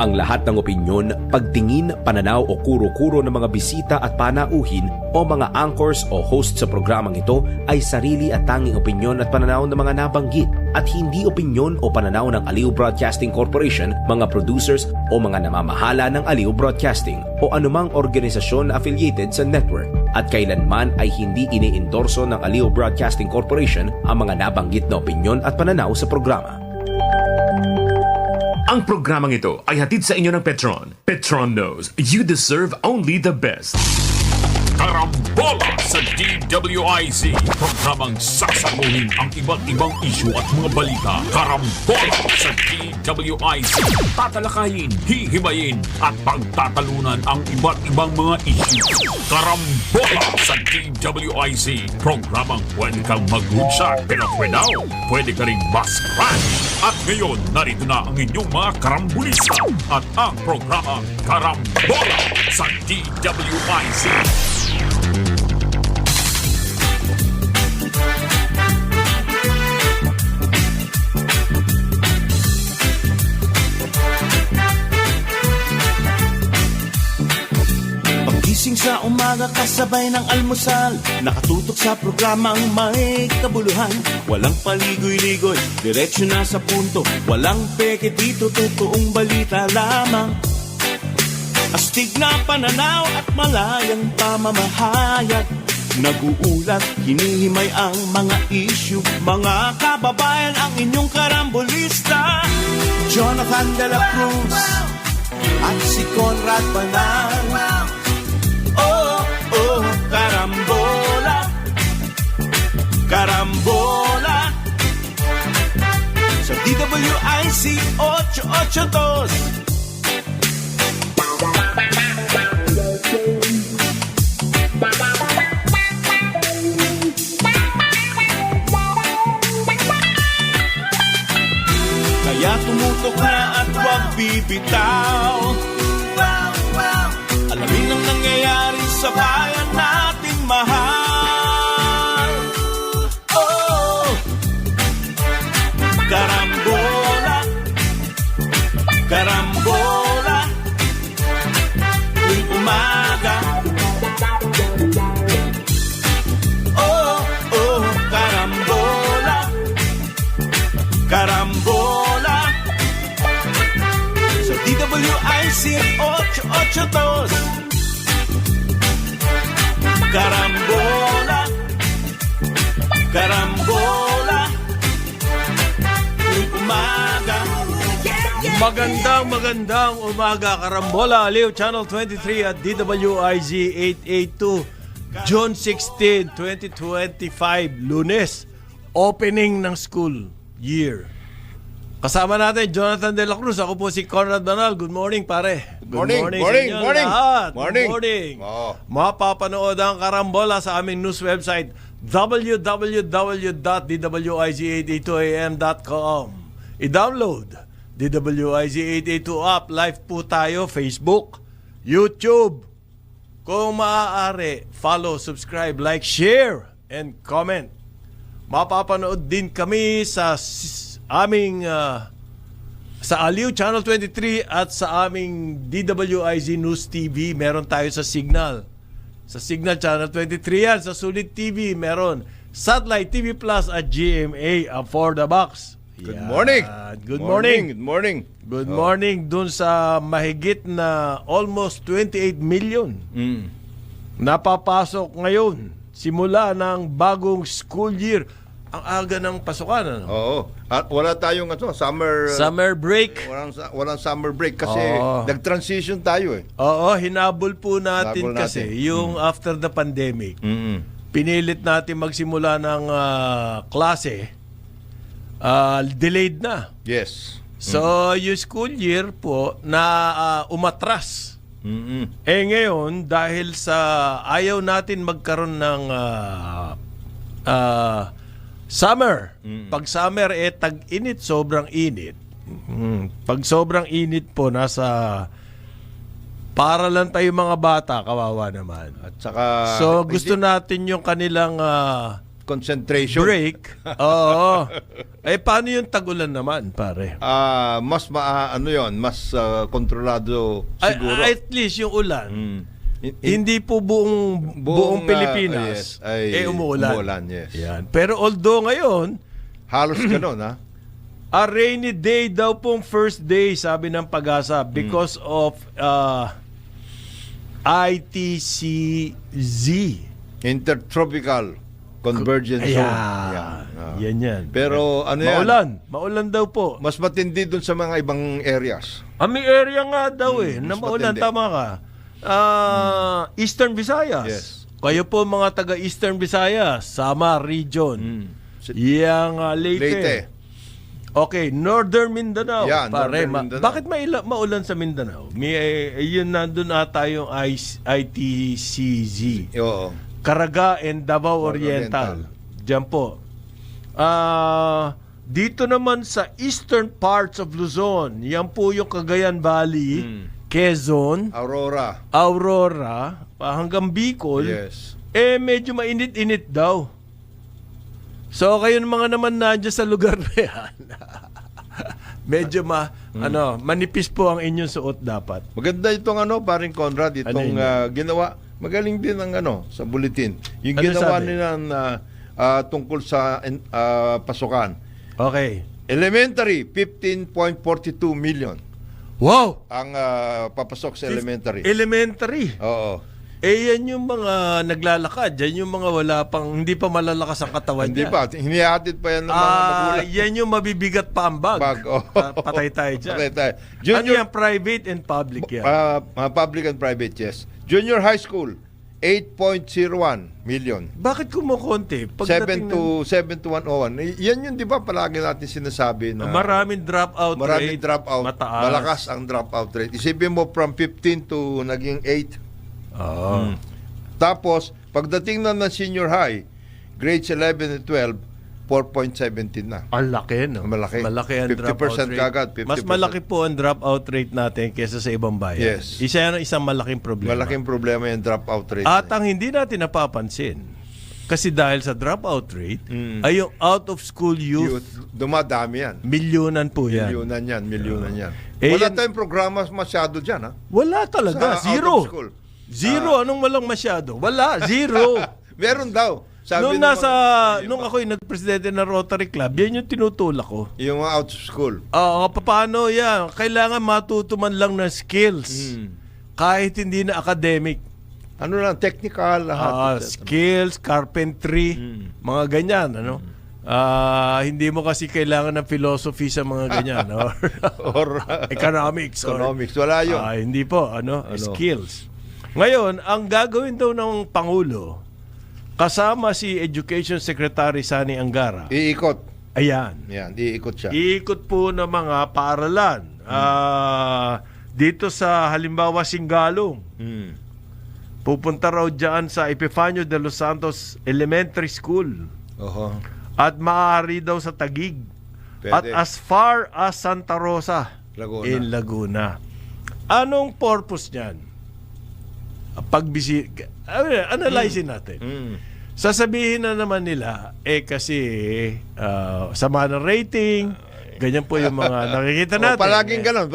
Ang lahat ng opinyon, pagtingin, pananaw o kuro-kuro ng mga bisita at panauhin o mga anchors o host sa programang ito ay sarili at tanging opinyon at pananaw ng mga nabanggit at hindi opinyon o pananaw ng Aliw Broadcasting Corporation, mga producers o mga namamahala ng Aliw Broadcasting o anumang organisasyon na affiliated sa network. At kailanman ay hindi iniendorso ng Aliw Broadcasting Corporation ang mga nabanggit na opinyon at pananaw sa programa. Ang programang ito ay hatid sa inyo ng Petron. Petron knows you deserve only the best. Karambola sa DWIZ. Programang sasaguhin ang iba't ibang isyu at mga balita. Karambola sa DWIZ. Tatalakayin, hihimayin at pagtatalunan ang iba't ibang mga isyu. Karambola sa DWIZ. Programang pwede kang mag-good pero pwede ka rin mas-crash. At ngayon, narito na ang inyong mga karambulista at ang programa Karambola sa DWIZ. Pagising sa umaga kasabay ng almusal, nakatutok sa programang may kabuluhan. Walang paligoy-ligoy, diretsyo na sa punto. Walang peke dito, totoong balita lamang. Astig na pananaw at malayang pamamahayag. Nag-uulat, hinihimay ang mga issue. Mga kababayan, ang inyong karambolista Jonathan De La Cruz at si Conrad Banal. Oh, karambola, karambola sa DWIZ 882. Kaya tumutok na at huwag bibitaw. Alamin ang nangyayari sa bayan nating mahal. Oh, karambola, karambola, tuwing umaga. Oh, karambola, karambola sa DWIZ 882. Karambola, karambola, tuwing umaga. Magandang umaga, Karambola, Aliw Channel 23 at DWIZ 882, June 16, 2025, Lunes, opening ng school year. Kasama natin, Jonathan De La Cruz. Ako po si Conrad Banal. Good morning, pare. Good morning. Lahat. Good morning. Oh. Mapapanood ang Karambola sa aming news website, www.dwiz882am.com. I-download DWIZ 882 app. Live po tayo, Facebook, YouTube. Kung maaari, follow, subscribe, like, share, and comment. Mapapanood din kami sa aming sa Aliw Channel 23 at sa aming DWIZ News TV. Meron tayo sa Signal. Sa Signal Channel 23 yan. Sa Sulit TV meron. Satellite TV Plus at GMA for the box. Good morning. Good morning. Good morning. Good morning dun sa mahigit na almost 28 million. Napapasok ngayon simula ng bagong school year. Ang aga ng pasukan, ano? Oo. At wala tayong summer break. Walang summer break kasi nag-transition tayo eh. Oo, hinabol po natin Hinabol kasi natin. yung after the pandemic. Pinilit natin magsimula ng klase. Delayed na. Yes. So, yung school year po na umatras. Eh ngayon, dahil sa ayaw natin magkaroon ng summer. Pag summer, tag-init, sobrang init. Pag sobrang init po, nasa para lang tayo mga bata, kawawa naman. At saka So, gusto natin yung kanilang concentration. break. Oo. Eh, paano yung tag-ulan naman, pare? Mas mas kontrolado siguro. At least yung ulan, hindi po buong Buong, Pilipinas umuulan. Umuulan, yes. Yan. Pero although ngayon, Halos ganun, ha? a rainy day daw pong first day, sabi ng Pag-asa, because of ITCZ. Intertropical convergence zone. Ayan. Yan. Pero ano yan? Maulan daw po. Mas matindi dun sa mga ibang areas. May area nga daw na mas maulan. matindi. Tama ka. Eastern Visayas. Yes. Kayo po mga taga Eastern Visayas, Samar Region. Yang Leyte. Leyte. Okay, Northern Mindanao. Yeah, pare, Northern Mindanao. bakit maulan sa Mindanao? Yun nandun ata yung ITCZ. Oo. Caraga and Davao Oriental. Diyan po. Dito naman sa eastern parts of Luzon, yan po yung Cagayan Valley, Quezon, Aurora, hanggang Bicol. Yes. Medyo mainit-init daw. So kayo mga naman nandiyan sa lugar na yan. Medyo manipis po ang inyong suot dapat. Maganda itong paring Conrad, itong ginawa. Magaling din ang sa bulletin. Yung Ano ginawa sabi? nila tungkol sa pasukan. Okay. Elementary, 15.42 million Wow! ang papasok sa elementary. Elementary. Oo. Yan yung mga naglalakad. Yan yung mga hindi pa malalakas ang katawan Hindi niya. pa. Hinihatid pa yan ng mga magulang. Yan yung mabibigat pa ang bag. Patay tayo dyan. Patay tayo. Ano yan? Private and public yan. Public and private, yes. Junior high school, 8.01 million. Bakit kumukonti? 7 to 101. Yan yun, di ba, palagi natin sinasabi na maraming dropout maraming rate. dropout. Mataas. Malakas ang dropout rate. Isipin mo from 15 to naging 8. Tapos, pagdating na ng senior high, grades 11 and 12, 4.17 na. Ang laki, no? Malaki. Malaki ang 50% dropout rate. kagad, 50%. Mas malaki po ang dropout rate natin kaysa sa ibang bayan. Yes. Isang malaking problema. Malaking problema yung dropout rate. At ang hindi natin napapansin, kasi dahil sa dropout rate, ay yung out-of-school youth, Dumadami yan. milyonan po yan. Milyonan yan. yan- Wala tayong programa masyado dyan, ha? Wala talaga. Sa Zero. out of school. Zero. Anong walang masyado? Wala. Zero. Meron daw. Sabi Nung ako'y nagpresidente ng Rotary Club, yan yung tinutulak ko. yung mga out of school. Paano yan? Kailangan matuto man lang ng skills. Kahit hindi na academic. Ano lang, technical, lahat. Skills, carpentry, mga ganyan. Hindi mo kasi kailangan ng philosophy sa mga ganyan. Or Economics. economics. Wala yun. Hindi po. Skills. Ngayon, ang gagawin daw ng Pangulo, kasama si Education Secretary Sani Angara. Iikot. Ayan. Yan, iikot siya. Iikot po ng mga paaralan. Dito sa halimbawa Singalong. Pupunta raw dyan sa Epifanio de los Santos Elementary School. Oho. At maaari daw sa Taguig. Pwede. At as far as Santa Rosa Laguna. in Laguna. Anong purpose niyan? Analyzein natin. Sasabihin na naman nila, kasi sama ng rating, ganyan po yung mga nakikita natin. Palaging ganon.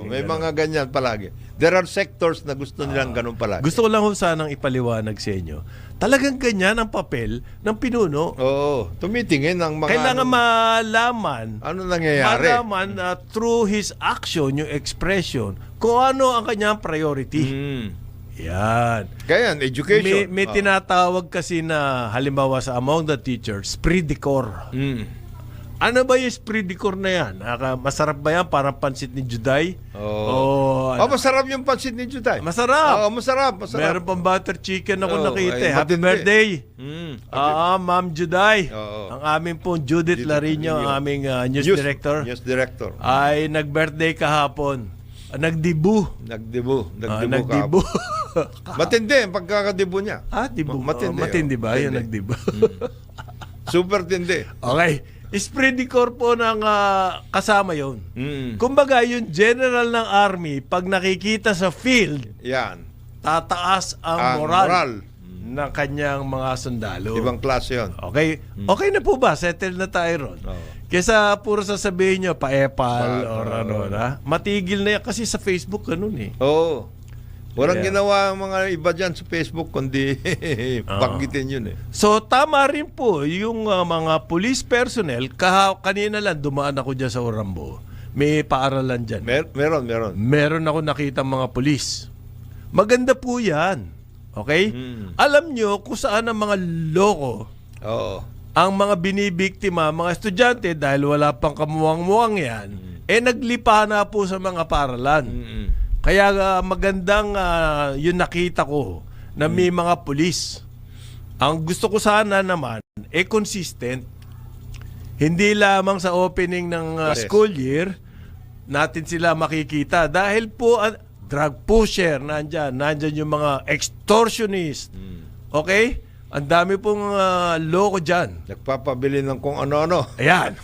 May ganon. mga ganyan palagi. There are sectors na gusto nilang ganon palagi. Gusto ko lang sanang ipaliwanag sa inyo. Talagang ganyan ang papel ng pinuno. Oo. Tumitingin ang mga... Kailangan malaman, ano nangyayari? Through his action, yung expression, kung ano ang kanyang priority. Yan. Kaya yan, education. May tinatawag kasi na halimbawa sa among the teachers, esprit de corps. Ano ba yung esprit de corps na yan? Masarap ba yan? Parang pansit ni Juday? Masarap yung pansit ni Juday. Masarap. Masarap. Meron pang butter chicken ako nakita. ay, Happy matindi. birthday. Ma'am Juday. Oo. Ang aming pong Judith Larino, ang aming news director, News director. ay nag-birthday kahapon. Nagdibu. Nagdibu Nagdibu. Matindi ang pagkakadibu niya. Dibu. Matindi. Matindi ba? Matindi. Yung nagdibu. Super tindi. Okay. Esprit de corps po ng kasama yon. Kumbaga, yung general ng army, pag nakikita sa field, Yan. tataas ang Ang moral. moral ng kanyang mga sundalo. Ibang klase yun. Okay? Okay na po ba? Settle na tayo ron. Kesa puro sasabihin nyo, pa-epal or ano na. Matigil na yan kasi sa Facebook ganun eh. Oo. Walang Yeah. ginawa ang mga iba dyan sa Facebook kundi banggitin yun eh. So tama rin po yung mga police personnel. Kanina lang dumaan ako dyan sa Orambo. May paaralan dyan. Meron. Meron ako nakita mga pulis. Maganda po yan. Okay? Alam nyo kung saan ang mga loko, Oo. ang mga binibiktima, mga estudyante, dahil wala pang kamuwang-muwang yan, naglipa na po sa mga paaralan. Kaya magandang yun nakita ko na may mga pulis. Ang gusto ko sana naman, consistent. Hindi lamang sa opening ng Yes. school year, natin sila makikita. Dahil po, drug pusher, nandyan yung mga extortionist. Okay? Ang dami pong loko dyan. Nagpapabili ng kung ano-ano. Ayan.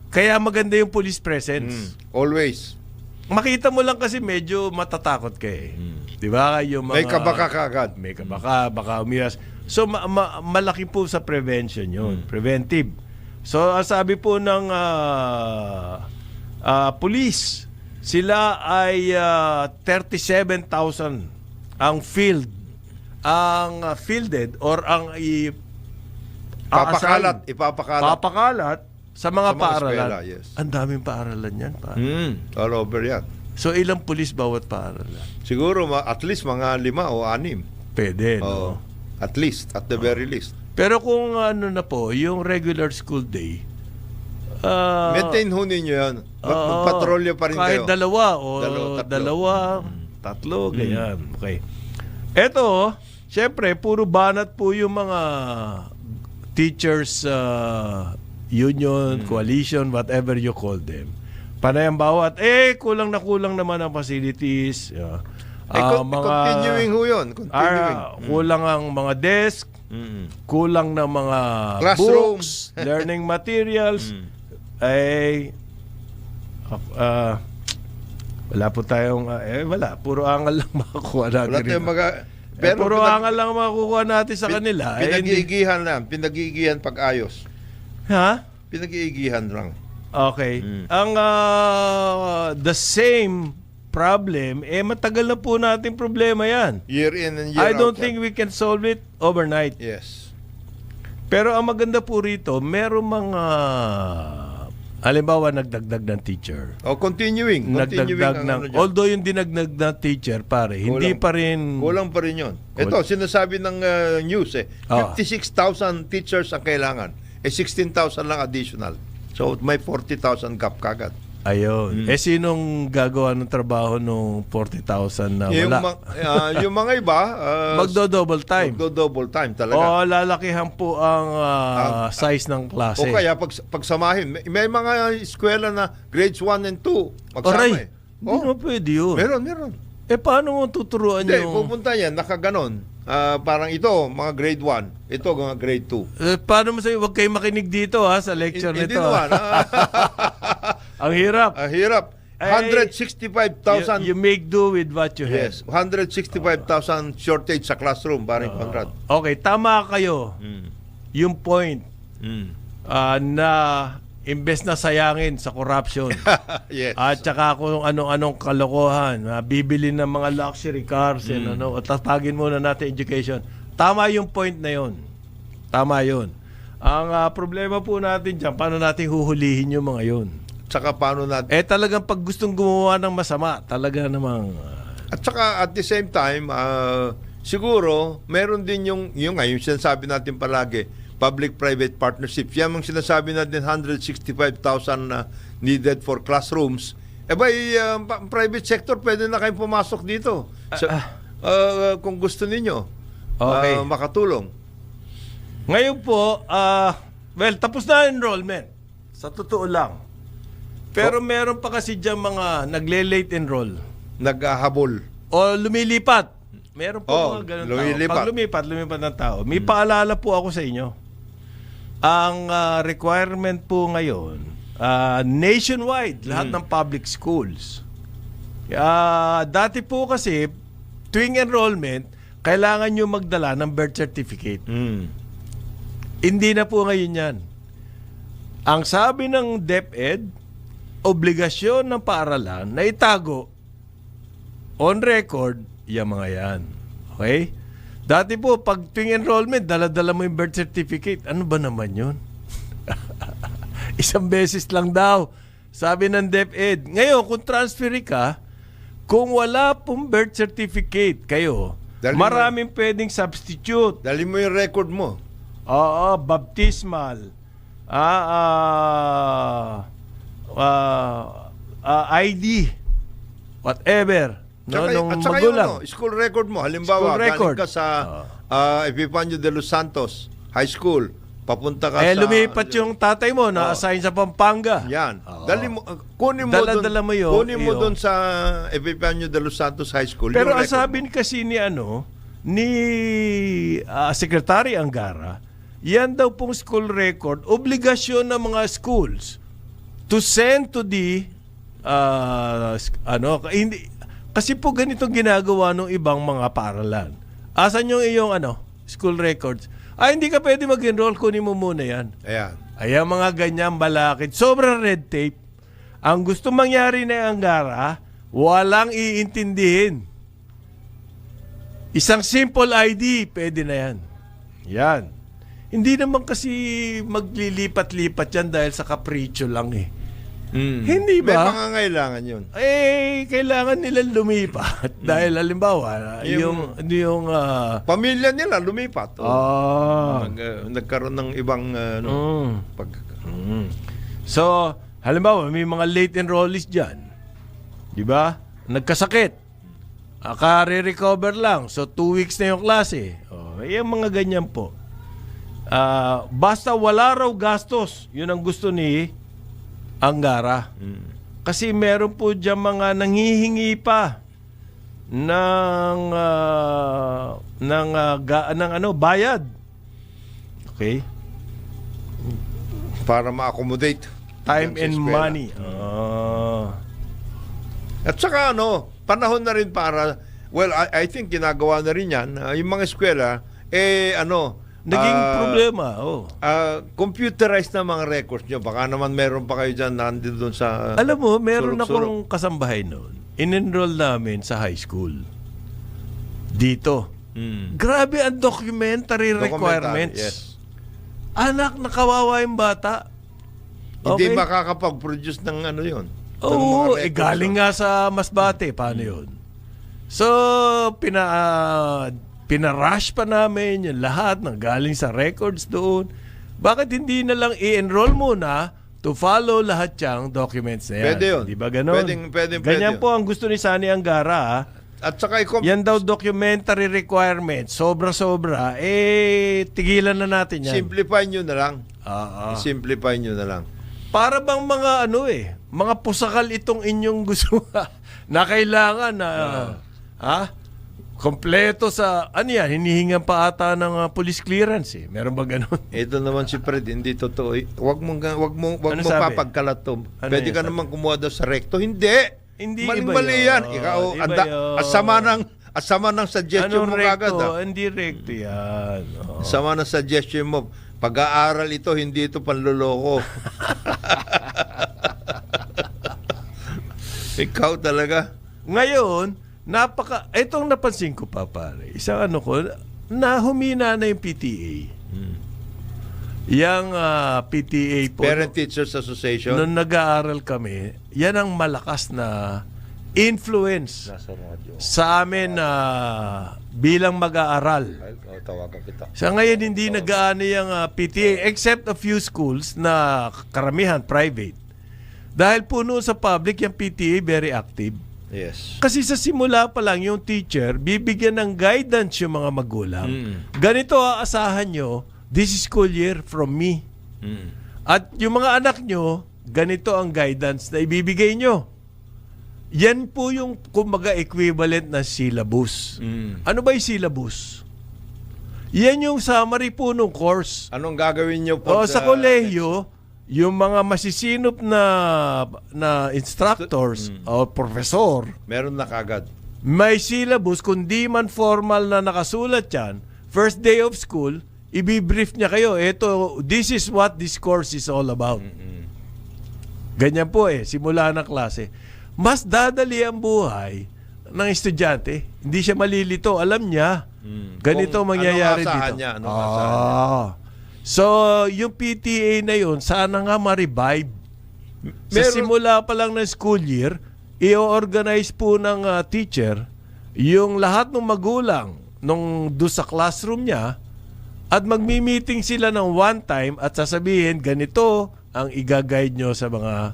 Kaya maganda yung police presence. Always. Makita mo lang kasi medyo matatakot ka eh. Di ba? Yung mga, May kabaka kagad. May kabaka, baka umiwas. So, malaki po sa prevention yun. Preventive. So, ang sabi po ng police, sila ay 37,000 ang fielded or ang papakalat sa mga paaralan. eskwela, yes. Ang daming paaralan yan. All over yan. So, ilang pulis bawat paaralan? Siguro at least mga 5 o 6. Pwede, no? Oo. At least, at the very least. Pero kung ano na po, yung regular school day, Maintain ho ninyo yan. Magpatrolyo pa rin kahit kayo. dalawa o Tatlo. tatlo, ganyan. Okay. Eto, syempre, puro banat po yung mga teachers union, coalition, whatever you call them. Panay ang bawat, kulang na kulang naman ang facilities. Continuing ho yun. Continuing. Kulang ang mga desk, kulang na mga Classroom. books, learning materials. Wala po tayong, wala. Puro angal lang makukuha natin. Wala tayong pero puro angal lang makukuha natin sa kanila. Pinag-iigihan lang. Pinag-iigihan pag-ayos. Ha? Pinag-iigihan lang. Okay. Ang the same problem, matagal na po natin problema yan. Year in and year I out. don't think we can solve it overnight. Yes. Pero ang maganda po rito, meron mga, halimbawa, nagdagdag ng teacher. Continuing. Nagdagdag ng, although yung dinagdag ng teacher, pare, hindi pa rin. Kulang pa rin yun. Ito, sinasabi ng news 56,000 teachers ang kailangan. 16,000 lang additional. So, may 40,000 gap kagad. Ayun. Sinong gagawa ng trabaho nung 40,000 na wala? Yung mga iba, Magdo-double time. Magdo-double time talaga. O lalakihan po ang size ng klase. O kaya pagsamahin. May mga eskwela na grades 1 and 2. Magsama Aray, hindi naman pwede yun. Meron. Paano mo tuturuan Hindi, yung... pupunta yan, nakaganon. Parang ito, mga grade 1. Ito, mga grade 2. Paano mo sa'yo? Huwag kayo makinig dito sa lecture Hindi nito. naman. Ang hirap. Hirap. 165,000. You make do with what you have. Yes, 165,000 shortage sa classroom, paring Conrad. Okay, tama kayo. Yung point na imbes na sayangin sa corruption Yes. at saka kung anong-anong kalokohan, bibili ng mga luxury cars and at tatagin muna natin education. Tama yung point na yon. Tama yon. Ang problema po natin dyan, paano natin huhulihin yung mga yon? Saka paano natin... Talagang pag gustong gumawa ng masama, talaga namang... At saka at the same time, siguro, meron din yung sinasabi natin palagi, public-private partnerships. Yan ang sinasabi natin, 165,000 na needed for classrooms. Private sector, pwede na kayong pumasok dito. Kung gusto ninyo, makatulong. Ngayon po, tapos na enrollment. Sa totoo lang. Pero meron pa kasi dyan mga nagle-late enroll. Naghahabol. O lumilipat. Meron po mga ganun lumilipat. tao. Pag lumipat ng tao. May paalala po ako sa inyo. Ang requirement po ngayon, nationwide, lahat ng public schools, Dati po kasi, tuwing enrollment, kailangan nyo magdala ng birth certificate. Hindi na po ngayon yan. Ang sabi ng DepEd, obligasyon ng paaralan na itago on record yung mga yan. Okay? Dati po, pag tuwing enrollment, dala-dala mo yung birth certificate. Ano ba naman yun? Isang beses lang daw. Sabi ng DepEd. Ngayon, kung transferi ka, kung wala pong birth certificate kayo, maraming pwedeng substitute. Dali mo yung record mo. Oo, baptismal. ID. Whatever. At saka yung magulang. school record mo. Halimbawa, School record. galing ka sa Epifanio de los Santos High School. Papunta ka sa... Lumipat yung tatay mo na assign sa Pampanga. Yan. Oo. Dali mo, kunin mo Dala-dala mo yun. Kunin mo doon sa Epifanio de los Santos High School. Pero yung ang record sabi mo. kasi ni Secretary Angara, yan daw pong school record, obligasyon ng mga schools to send to the hindi, kasi po ganitong ginagawa ng ibang mga paaralan. Asan yung iyong school records? Hindi ka pwede mag-enroll, kunin mo muna yan. Ayan. Ay, mga ganyan balakid. Sobrang red tape. Ang gusto mangyari na Angara, walang iintindihin. Isang simple ID, pwede na yan. Yan. Hindi naman kasi maglilipat-lipat yan dahil sa kapritsyo lang eh. Hindi May ba? pangangailangan yun. Kailangan nilang lumipat. Dahil halimbawa, yung Pamilya nila lumipat. Nagkaroon ng ibang So, halimbawa, may mga late enrollees dyan. Di ba? Nagkasakit. Kare-recover lang. So, 2 weeks na yung klase. Yung mga ganyan po. Basta wala raw gastos. Yun ang gusto ni Angara. Kasi meron po dyan mga nanghihingi pa ng bayad. Okay? para ma-accommodate Time sa and eskwela. money. At saka panahon na rin para, well, I think ginagawa na rin yan, yung mga eskwela, Naging problema, computerized na mga records nyo. Baka naman meron pa kayo dyan nandito doon sa... Alam mo, meron sulok-sulok. akong kasambahay noon. In-enroll namin sa high school. Dito. Grabe ang documentary requirements. Yes. Anak, nakawawa yung bata. Hindi makakapag-produce ng yun. Oo, galing nga sa Masbate. Paano yun? So, pinarush pa namin yung lahat ng galing sa records doon. Bakit hindi na lang i-enroll muna to follow lahat yung documents na yan? Pwede yun. Di ba ganon? Pwede Ganyan yun. po ang gusto ni Sani Angara. At saka Yan daw documentary requirements. Sobra-sobra. Tigilan na natin yan. simplify nyo na lang. Simplify nyo na lang. Para bang mga mga pusakal itong inyong gusto na kailangan na kompleto sa yan, hinihingan pa ata ng police clearance Meron ba ganun? Ito naman si Fred, hindi totoo. Wag mong Ano sabi? papagkalat to. Ano Pwede yung ka sabi? naman kumuha daw sa recto. Hindi. Hindi, Mali-mali iba yan. yun. Ikaw, Iba yun. asama ng suggestion Anong mo kagad. recto? Hindi recto yan. Asama ng suggestion mo. Pag-aaral ito, hindi ito panloloko. Ikaw talaga. Ngayon, itong napansin ko pa pare, isang na humina na yung PTA. Yang PTA po, Parent Teachers Association. nung nag-aaral kami, yan ang malakas na influence sa amin bilang mag-aaral. Tawagan kita. Sa ngayon, hindi nag-aano yung PTA except a few schools na karamihan private. Dahil po noon sa public, yung PTA very active. Yes. Kasi sa simula pa lang, yung teacher, bibigyan ng guidance yung mga magulang. Ganito aasahan nyo, this school year from me. At yung mga anak nyo, ganito ang guidance na ibibigay nyo. Yan po yung, kumbaga, equivalent na syllabus. Ano ba yung syllabus? Yan yung summary po ng course. Anong gagawin nyo po Sa kolehiyo, yung mga masisinop na instructors o professor, Meron na kagad. may syllabus, kundi man formal na nakasulat yan, first day of school, ibibrief niya kayo, this is what this course is all about. Ganyan po simula ng klase. Mas dadali ang buhay ng estudyante. Hindi siya malilito. Alam niya, ganito Kung mangyayari anong asahan dito. niya, anong asahan niya. So, yung PTA na yun, sana nga ma-revive. Sa Meron- simula pa lang ng school year, i-organize po ng teacher yung lahat ng magulang nung doon sa classroom niya at magmi-meeting sila ng one time at sasabihin, ganito ang i-guide nyo sa mga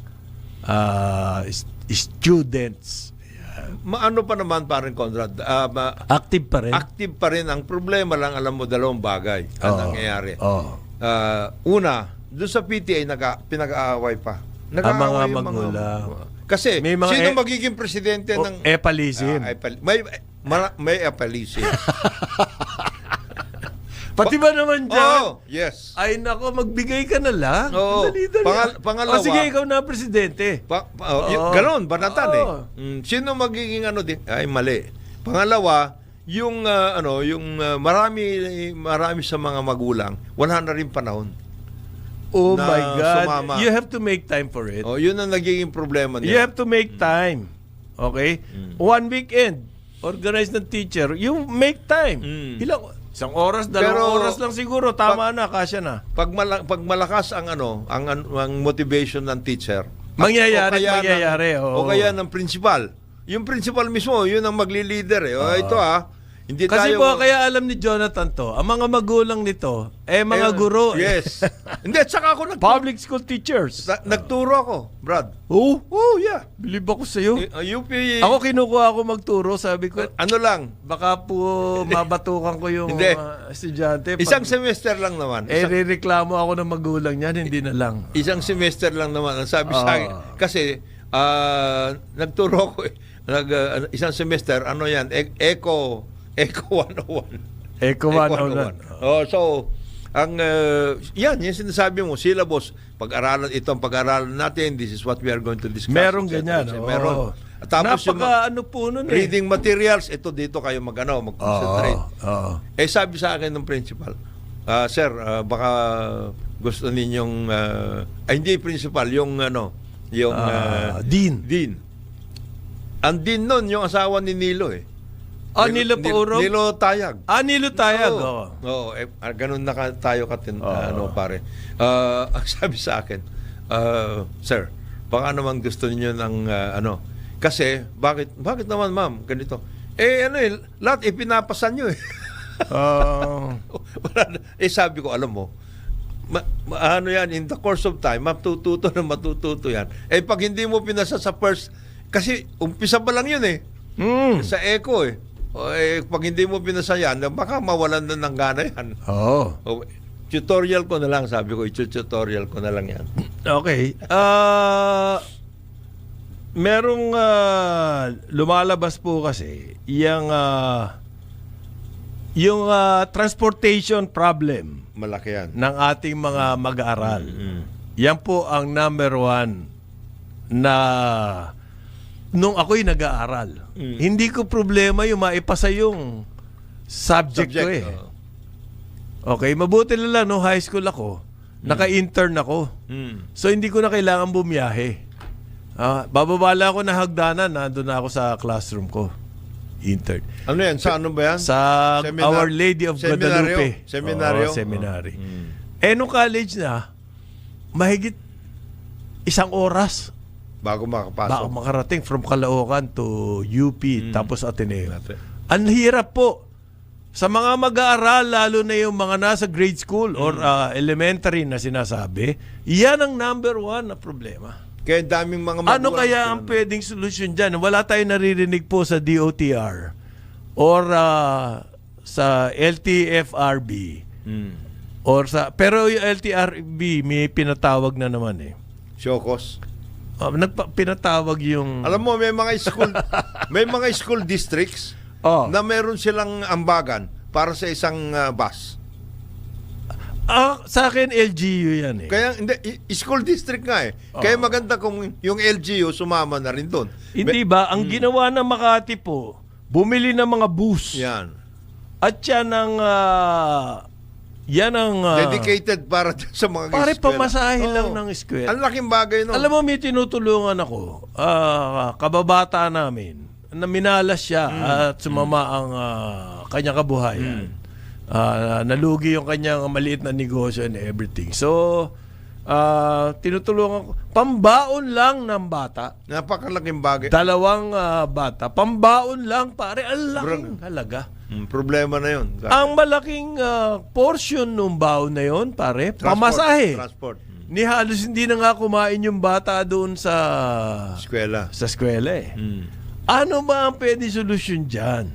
students. Maano pa naman parang Conrad, Active pa rin. active pa rin. Ang problema lang, alam mo, dalawang bagay ang nangyayari. Oo. Una, doon sa PTA, pinag-aaway pa. Ang mga Nag-aaway yung magulang. Kasi, May mga sino magiging presidente ng... Epalism. May epalism. Pati ba naman dyan? Oh, yes. Ay nako, magbigay ka na lang. Oo. Dali-dali. Pangalawa- O sige, ikaw na presidente. Oo. Ganon, banatan Oo. Sino magiging ay mali. Pangalawa, yung marami sa mga magulang, wala na rin panahon. Oh Na my God. sumama. You have to make time for it. Yun ang nagiging problema You niya. have to make time. Okay? One weekend, organize ng teacher, you make time. Isang oras, dalawang oras lang siguro, tama na, kasya na. Pag malakas ang motivation ng teacher, Mangyayari, o kaya mangyayari, oo. o kaya ng principal. Yung principal mismo, yun ang magli-leader ito hindi Kasi tayo... po, kaya alam ni Jonathan to, ang mga magulang nito, mga guro. Yes. Hindi, saka ako Public school teachers. nagturo ako, Brad. Oh, Yeah. believe ako sa'yo. UP, Ako kinukuha ako magturo, sabi ko, ano lang, baka po mabatukan ko yung Hindi. estudyante. isang semester lang naman. Rereklamo ako ng magulang niyan, hindi na lang. Isang semester lang naman. Ang sabi sa akin, kasi nagturo ako isang semester, ano yan, Eco 101. Eco 101. So, yan sinasabi mo, syllabus, pag-aralan natin, this is what we are going to discuss. Meron etc. ganyan. Meron. At tapos ano po nun reading materials, dito kayo mag-concentrate. Sabi sa akin ng principal, sir, baka gusto ninyong, hindi principal, yung Dean. Ang dean nun, yung asawa ni Nilo Nilo Paurog? Nilo Tayag. Nilo Tayag. Oo, ganun na tayo pare. Ang sabi sa akin, sir, baka naman gusto niyo ng kasi bakit naman ma'am ganito? Lahat ipinapasan niyo sabi ko, alam mo, yan, in the course of time, matututo yan. Pag hindi mo pinasa sa first, kasi umpisa pa lang yun sa eco pag hindi mo pinasa yan, baka mawalan na ng gana yan. Tutorial ko na lang, sabi ko, tutorial ko na lang yan. Okay. Merong lumalabas po kasi yung transportation problem Malaki yan. ng ating mga mag-aaral. Yan po ang number one na nung ako'y nag-aaral. Hindi ko problema yung maipasa yung subject ko Okay, mabuti na lang nung high school ako, naka-intern ako. So hindi ko na kailangan bumiyahe. Bababala ako na hagdanan, nandun na ako sa classroom ko. Intern. Ano yan? Sa ano ba yan? Sa Our Lady of Guadalupe. Seminaryo? Seminary. Nung college na, mahigit 1 oras Bago makapasok. bago makarating from Caloocan to UP, tapos Ateneo. Ang hirap po. Sa mga mag-aaral, lalo na yung mga nasa grade school or elementary na sinasabi, yan ang number one na problema. Kaya daming mga Ano kaya ang pwedeng solusyon dyan? Wala tayong naririnig po sa DOTR or sa LTFRB. Or pero yung LTFRB may pinatawag na naman Shokos. Pinatawag yung... Alam mo, may mga school districts na meron silang ambagan para sa isang bus. Sa akin, LGU yan eh. Kaya hindi, school district nga eh. Kaya maganda kung yung LGU sumama na rin doon. Hindi ba? Ang ginawa ng Makati po, bumili ng mga bus. Yan. At yan ang... Dedicated para sa mga pare eskwela. pamasahe lang Oo. ng eskwela. Ang laking bagay no. Alam mo, may tinutulungan ako, kababata namin, na minalas siya at sumama ang kanyang kabuhayan. Nalugi yung kanyang maliit na negosyo and everything. So, tinutulungan ko. Pambaon lang ng bata. Napakalaking bagay. Dalawang bata. Pambaon lang, pare. Ang laking halaga. Problema na yun. Ang malaking portion ng baon na yon, pare, pamasahe. Transport. Ni halos hindi na nga kumain yung bata doon sa Eskwela. eskwela eh. Ano ba ang pwede solusyon dyan?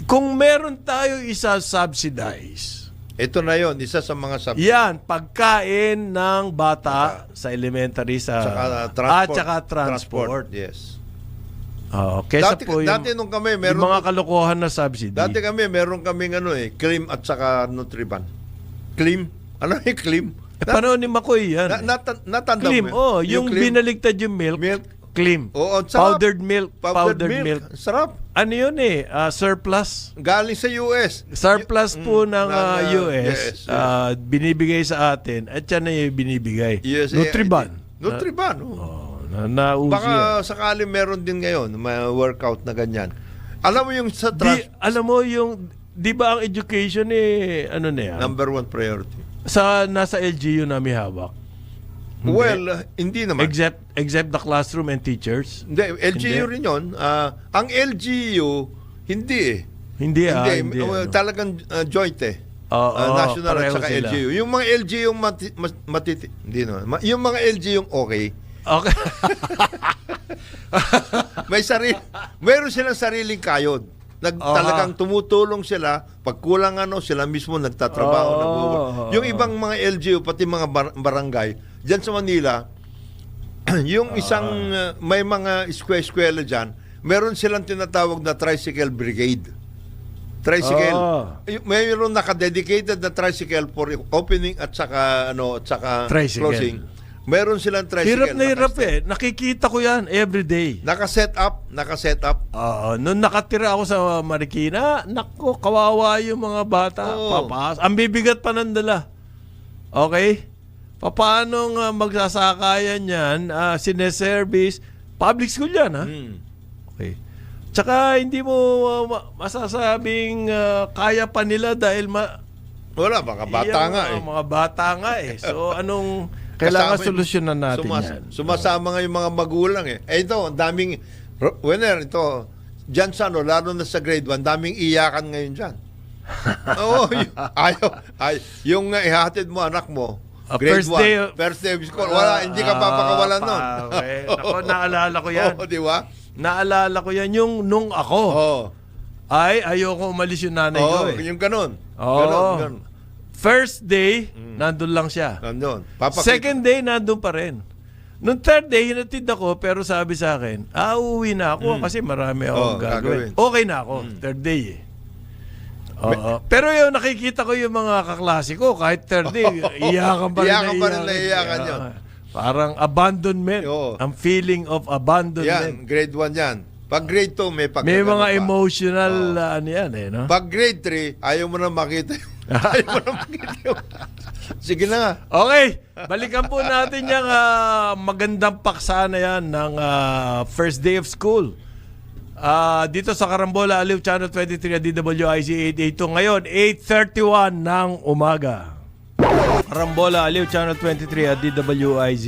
Kung meron tayo isa-subsidize, Ito na yon, isa sa mga yan, pagkain ng bata sa elementary at saka transport. Yes. Kesa Dati, po yung, dati nung kami, yung meron... mga kalokohan na subsidy. Dati meron kaming Clim at saka Nutriban. Clim? Ano yung Clim? Paano ni Makoy yan? Natanda Clim, mo yung Clim? binaligtad yung milk. Milk? Clim. Oo, sarap. Powdered milk. Powdered milk. Sarap. Ano yun eh? Surplus. Galing sa US. Surplus po ng yes. US, binibigay sa atin at yan na yung binibigay. Yes, Nutriban. Nutriban. Nauso yan. Baka sakali meron din ngayon, may workout na ganyan. Alam mo yung sa Alam mo yung, di ba ang education ano na yan? number one priority. Nasa LGU namin hawak. Well, hindi naman. Except the classroom and teachers. Hindi, LGU rin yun. Ang LGU, hindi eh. Hindi. Talagang joint eh. National at saka sila. LGU. Yung mga LGU yung hindi naman. Yung mga LGU yung okay. Okay. Meron silang sariling kayod. Talagang tumutulong sila. Pag kulang sila mismo nagtatrabaho. Yung ibang mga LGU, pati mga barangay, dyan sa Manila, yung isang, may mga eskwela dyan, meron silang tinatawag na tricycle brigade. Tricycle. Mayroon nakadedicated na tricycle for opening at saka Tricycle. closing. Meron silang tricycle. Hirap na hirap eh. Nakikita ko yan every day. Naka-set up. Noon nakatira ako sa Marikina, nako, kawawa yung mga bata. Papas. Ang bibigat pa ng dala. Okay? Paano magsasakayan yan? Sineservice. Public school yan, ha? Okay. Tsaka hindi mo masasabing kaya pa nila dahil wala, mga bata nga eh. Mga bata nga eh. So, anong kailangan solusyonan natin yan? Sumasama nga yung mga magulang eh. Ito, ang daming, dyan sa lalo na sa grade 1, daming iyakan ngayon dyan. Oo, yung ihatid mo, anak mo, grade 1, first day of school, wala, hindi ka papakawalan nun. Ako, naalala ko yan. Oo, di ba? Naalala ko yan, yung nung ako, ayoko umalis yung nanay ko eh. Yung ganun. Ganun. First day, nandun lang siya. Nandun. Second day, nandun pa rin. Nung third day, hinatid ako, pero sabi sa akin, uuwi na ako kasi marami akong gagawin. Okay na ako, third day eh. Pero yung nakikita ko yung mga kaklase ko, kahit third day, iyakan pa rin yun. Parang abandonment. Ang feeling of abandonment. Yan, grade 1 yan. Pag grade 2, may May mga emotional yan eh, no? Pag grade 3, ayaw mo na makita yung... Sige na nga. Okay, balikan po natin yung magandang paksa na yan ng first day of school. Dito sa Carambola, Aliw, Channel 23 at DWIC 882. Ngayon, 8:31 ng umaga. Carambola, Aliw, Channel 23 at DWIZ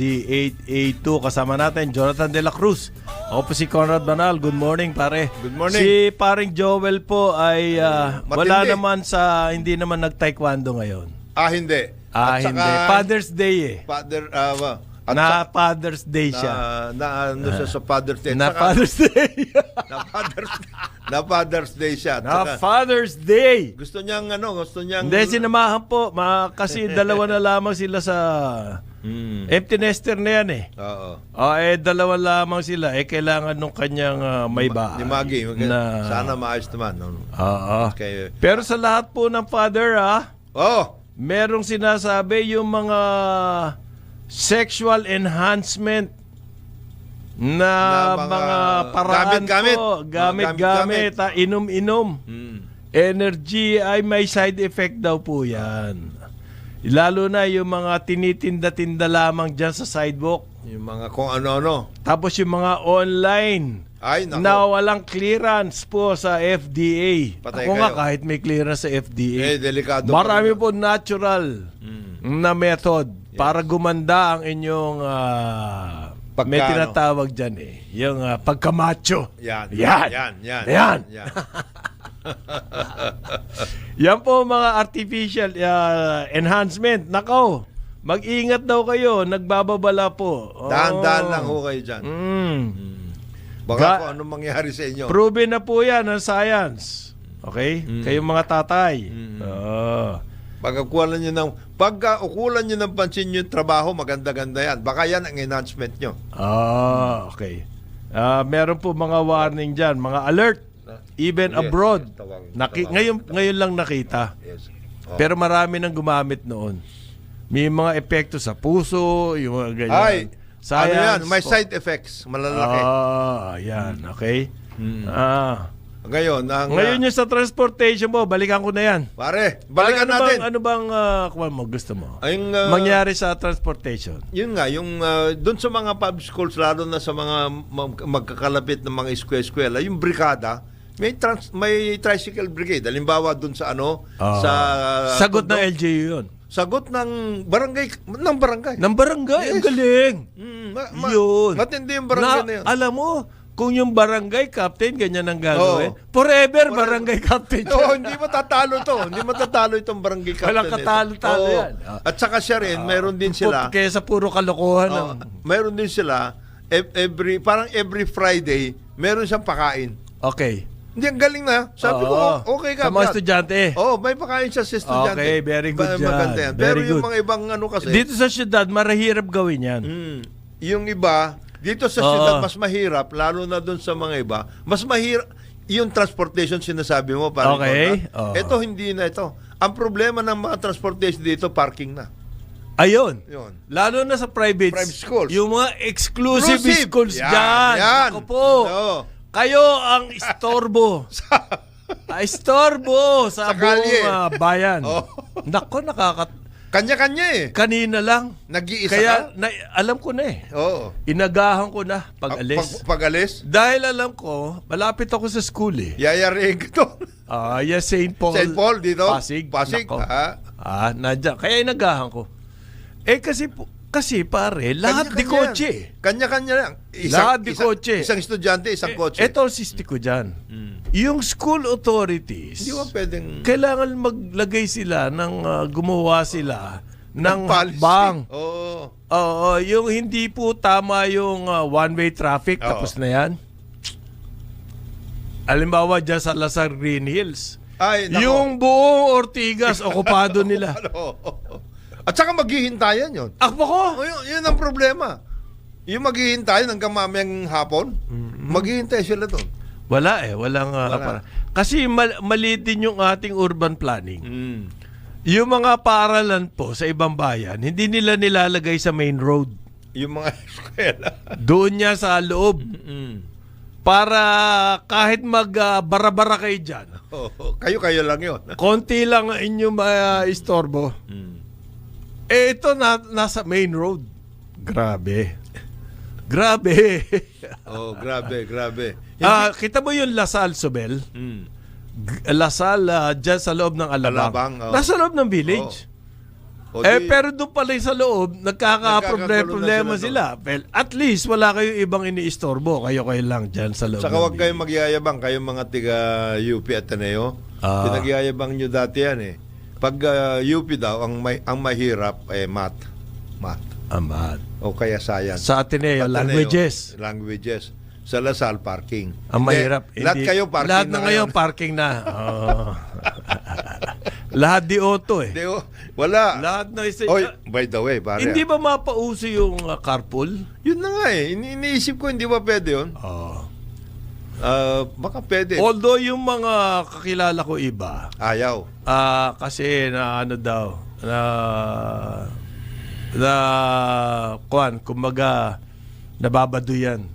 882. Kasama natin, Jonathan De La Cruz. Ako po si Conrad Banal. Good morning, pare. Good morning. Si paring Joel po ay wala naman hindi naman nag-taekwondo ngayon. Hindi. Hindi. Father's Day eh. Father's Day siya. Siya sa Father's Day. Father's Day. Father's Day siya. Father's Day. Gusto niyang Hindi, sinamahan po. Kasi dalawa na lamang sila sa empty nester na yan eh. Oo. Dalawa lamang sila. Kailangan nung kanyang may bahay. Ni Maggie. Sana maayos naman. Pero sa lahat po ng father, merong sinasabi yung mga sexual enhancement na mga paraan gamit-gamit. po, gamit-gamit, inom-inom. Energy ay may side effect daw po yan. Lalo na yung mga tinitinda-tinda lamang dyan sa sidewalk. Yung mga kung ano-ano. Tapos yung mga online Ay, nako. na walang clearance po sa FDA. Patay Ako nga kayo. kahit may clearance sa FDA. Delikado. Marami po natural na method para gumanda ang inyong Pagka, may ano? tinatawag dyan yung pagkamacho. Yan. Yan. Yan. Yan po mga artificial enhancement. Nakaw, mag-ingat daw kayo. Nagbababala po. Dahan-dahan lang ho kayo dyan. Baka kung anong mangyari sa inyo. Proven na po yan ng science. Okay? Kayong mga tatay. Pagkukulan nyo ng pansin yung trabaho, maganda-ganda yan. Baka yan ang enhancement nyo. Okay. Meron po mga warning dyan, mga alert. Even abroad. Ngayon lang nakita. Yes. Pero marami nang gumamit noon. May mga epekto sa puso, yung mga ganyan. Ay, ano yan? May po. side effects. Malalaki. Yan. Okay. Ngayon, Ngayon yung sa transportation mo, balikan ko na yan. pare, balikan natin. Ano bang kuwan mo, gusto mo? Ayun, Mangyari sa transportation. yun nga, yung doon sa mga public schools, lalo na sa mga magkakalapit ng mga eskwela, yung brigada, may tricycle brigade. Halimbawa doon sa sa Sagot ng LGU yun. sagot ng barangay. Ng barangay, ang galing. Yun. Matindi yung barangay na yun. Alam mo, kung yung barangay captain, ganyan ang gagawin. Forever, barangay captain. Oo, hindi matatalo to. Hindi matatalo itong barangay captain. Walang katalo-talo Oo. yan. At saka siya rin, meron din sila. Kesa puro kalokohan. Meron din sila, every Friday, meron siyang pakain. Okay. Hindi, ang galing na. Sabi ko, okay ka. Sa mga Brad. estudyante. May pakain siya sa estudyante. Okay, very good yan. Maganda yan. Pero Very yung good. mga ibang kasi, Dito sa syudad, marahirap gawin yan. yung iba, dito sa syudad, mas mahirap, lalo na doon sa mga iba, mas mahirap, yung transportation sinasabi mo, parang Okay. ito hindi na ito. Ang problema ng mga transportation dito, parking na. Ayun. Yun. Lalo na sa private schools. Yung mga exclusive schools Yan, dyan. yan. Ako po. Oo. Kayo ang istorbo. Istorbo sa kalye. buong bayan. Oh. Nako, Kanya-kanya eh. Kanina lang. Nag-iisa Kaya ka? alam ko na Oo. Inagahan ko na pag-alis. Pag-alis? Dahil alam ko, malapit ako sa school Yayariin ko to. Yes, St. Paul. St. Paul dito? Pasig. Pasig. Nako. Ah. Nandiyan. Kaya inagahan ko. Kasi pare, lahat di Kanya-kanya kotse. yan. Kanya-kanya lang. Lahat di kotse. Isang estudyante, isang kotse. Ito ang sisti ko dyan. Yung school authorities, Hindi mo pwedeng... kailangan maglagay sila ng gumawa sila ng policy. bang. Oo. Oo, yung hindi po tama yung one-way traffic, tapos na yan. Halimbawa dyan sa Lasar Green Hills. Ay, nako. Yung buong Ortigas, okupado nila. At saka maghihintayan yun. Akbo ko! Yun ang problema. Yung maghihintayan hanggang mamayang hapon, maghihintay sila doon. Wala walang... kasi mali din yung ating urban planning. Yung mga paaralan po sa ibang bayan, hindi nila nilalagay sa main road. Yung mga eskwela. Doon niya sa loob. Para kahit mag-bara-bara kayo dyan, Kayo lang yun. konti lang ang inyong istorbo. Ito nasa main road. Grabe. Grabe. Grabe. Kita mo yung Lasal, Sobel? Lasal, dyan sa loob ng Alabang. Nasa loob ng village. Pero doon pala sa loob, nagkakaproblema sila. Well, at least, wala kayong ibang iniistorbo. Kayo lang dyan sa loob. Saka ng huwag kayong magyayabang, kayong mga tiga UP Ateneo. Pinagyayabang nyo dati yan eh. Pag UP daw, ang mahirap math. Amad. O kaya science. Sa Ateneo, languages. Sa Lasal, parking. Ang mahirap. Lahat kayo parking lahat na ngayon, ngayon. parking na. Lahat di auto eh. Wala. Lahat na isa. Oy, by the way, pare. Hindi ba mapauso yung carpool? Yun na nga eh. Iniisip ko, hindi ba pwede yun? Baka pwede. Although yung mga kakilala ko iba, Ayaw. kasi na ano daw, kumbaga, nababado yan.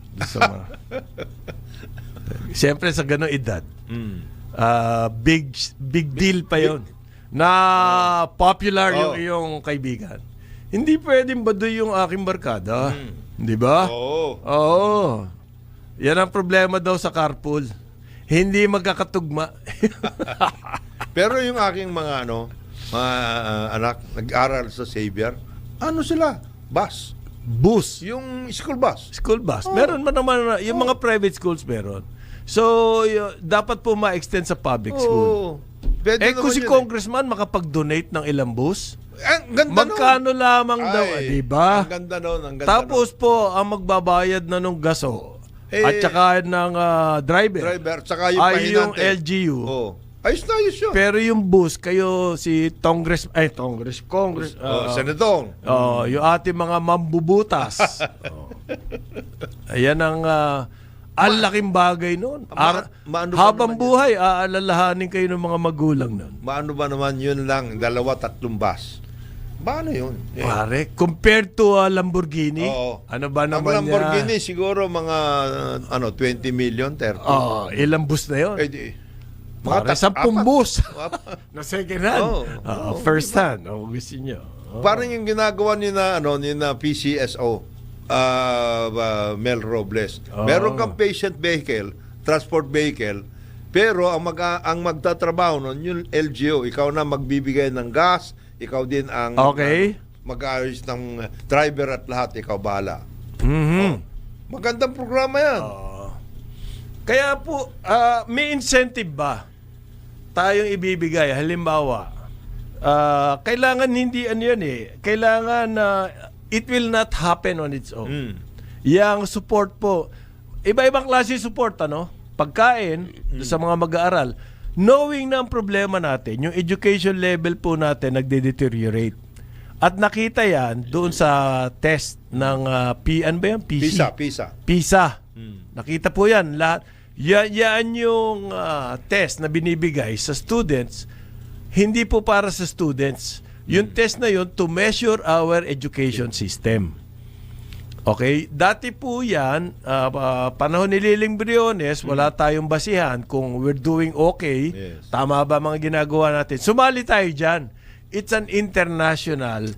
Siyempre sa ganong edad, big deal pa yon na popular yung iyong kaibigan. Hindi pwedeng baduy yung aking barkada. Di ba? Oo. Yan ang problema daw sa carpool. Hindi magkakatugma. Pero yung aking mga anak, nag-aral sa Xavier, ano sila? Bus. Bus. Yung school bus. School bus. Meron man naman, yung mga private schools meron. So, dapat po ma-extend sa public school. Pwede Kung naman si yun congressman makapag-donate ng ilang bus, Ang ganda magkano lamang daw, di ba? Ang ganda nun, ang ganda Tapos po, ang magbabayad na nung gaso at saka ng driver, driver, tsaka yung ay yung pahinante. LGU. Ayos na ayos yun. Pero yung bus, kayo si Congress, Senador. yung ating mga mambubutas. Ayan ang ang laking bagay noon. maano ba Habang naman buhay, aalalahanin kayo ng mga magulang noon. Maano ba naman yun lang, 2-3 bus? Paano yun? Pare, compared to Lamborghini, Oo. ano ba Ang naman Lamborghini siguro mga 20 million, 30. Ilang bus na yun? Eh, di, Pare, 10 bus. Na second hand. First hand. Gusto nyo. Parang yung ginagawa ni na PCSO, Mel Robles. Meron kang patient vehicle, transport vehicle, pero ang magtatrabaho nun, yung LGU, ikaw na magbibigay ng gas, ikaw din ang mag-aayos ng driver at lahat, ikaw bahala. Magandang programa yan. Kaya po, may incentive ba tayong ibibigay? Halimbawa, kailangan hindi kailangan it will not happen on its own. Yang support po, iba-ibang klase support, pagkain sa mga mag-aaral, knowing na ang problema natin, yung education level po natin nagde-deteriorate. At nakita yan doon sa test ng PISA. Nakita po yan. Yan yung test na binibigay sa students. Hindi po para sa students. Yung test na yun to measure our education system. Okay? Dati po yan, panahon ni Liling Briones, wala tayong basihan kung we're doing okay. Yes. Tama ba mga ginagawa natin? Sumali tayo dyan. It's an international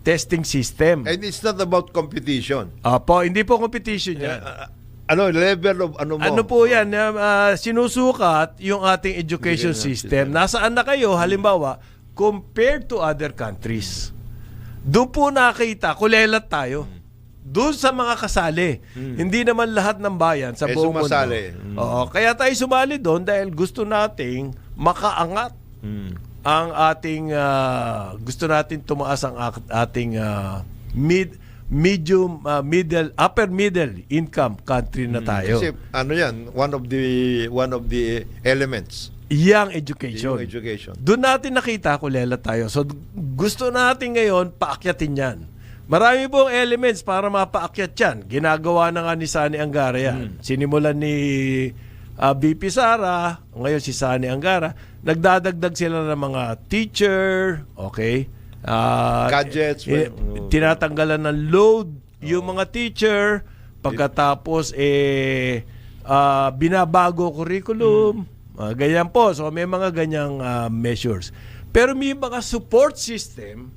testing system. And it's not about competition. Hindi po competition yan. Level of mo? Ano po yan? Sinusukat yung ating education system. Nasaan na kayo, halimbawa, compared to other countries. Doon po nakita, kulelat tayo. Doon sa mga kasali. Hindi naman lahat ng bayan sa buong mundo. Kaya tayo sumali doon dahil gusto nating makaangat ang ating gusto natin tumaas ang ating upper middle income country na tayo. Kasi yan, one of the elements. Young education. Yung education. Doon natin nakita kulela tayo. So gusto natin ngayon paakyatin yan. Marami pong elements para mapaakyat yan. Ginagawa na nga ni Sani Angara yan. Sinimulan ni BP Sara, ngayon si Sani Angara, nagdadagdag sila ng mga teacher, okay? Gadgets. Tinatanggalan ng load yung mga teacher, pagkatapos binabago curriculum, ganyan po. So may mga ganyang measures. Pero may mga support system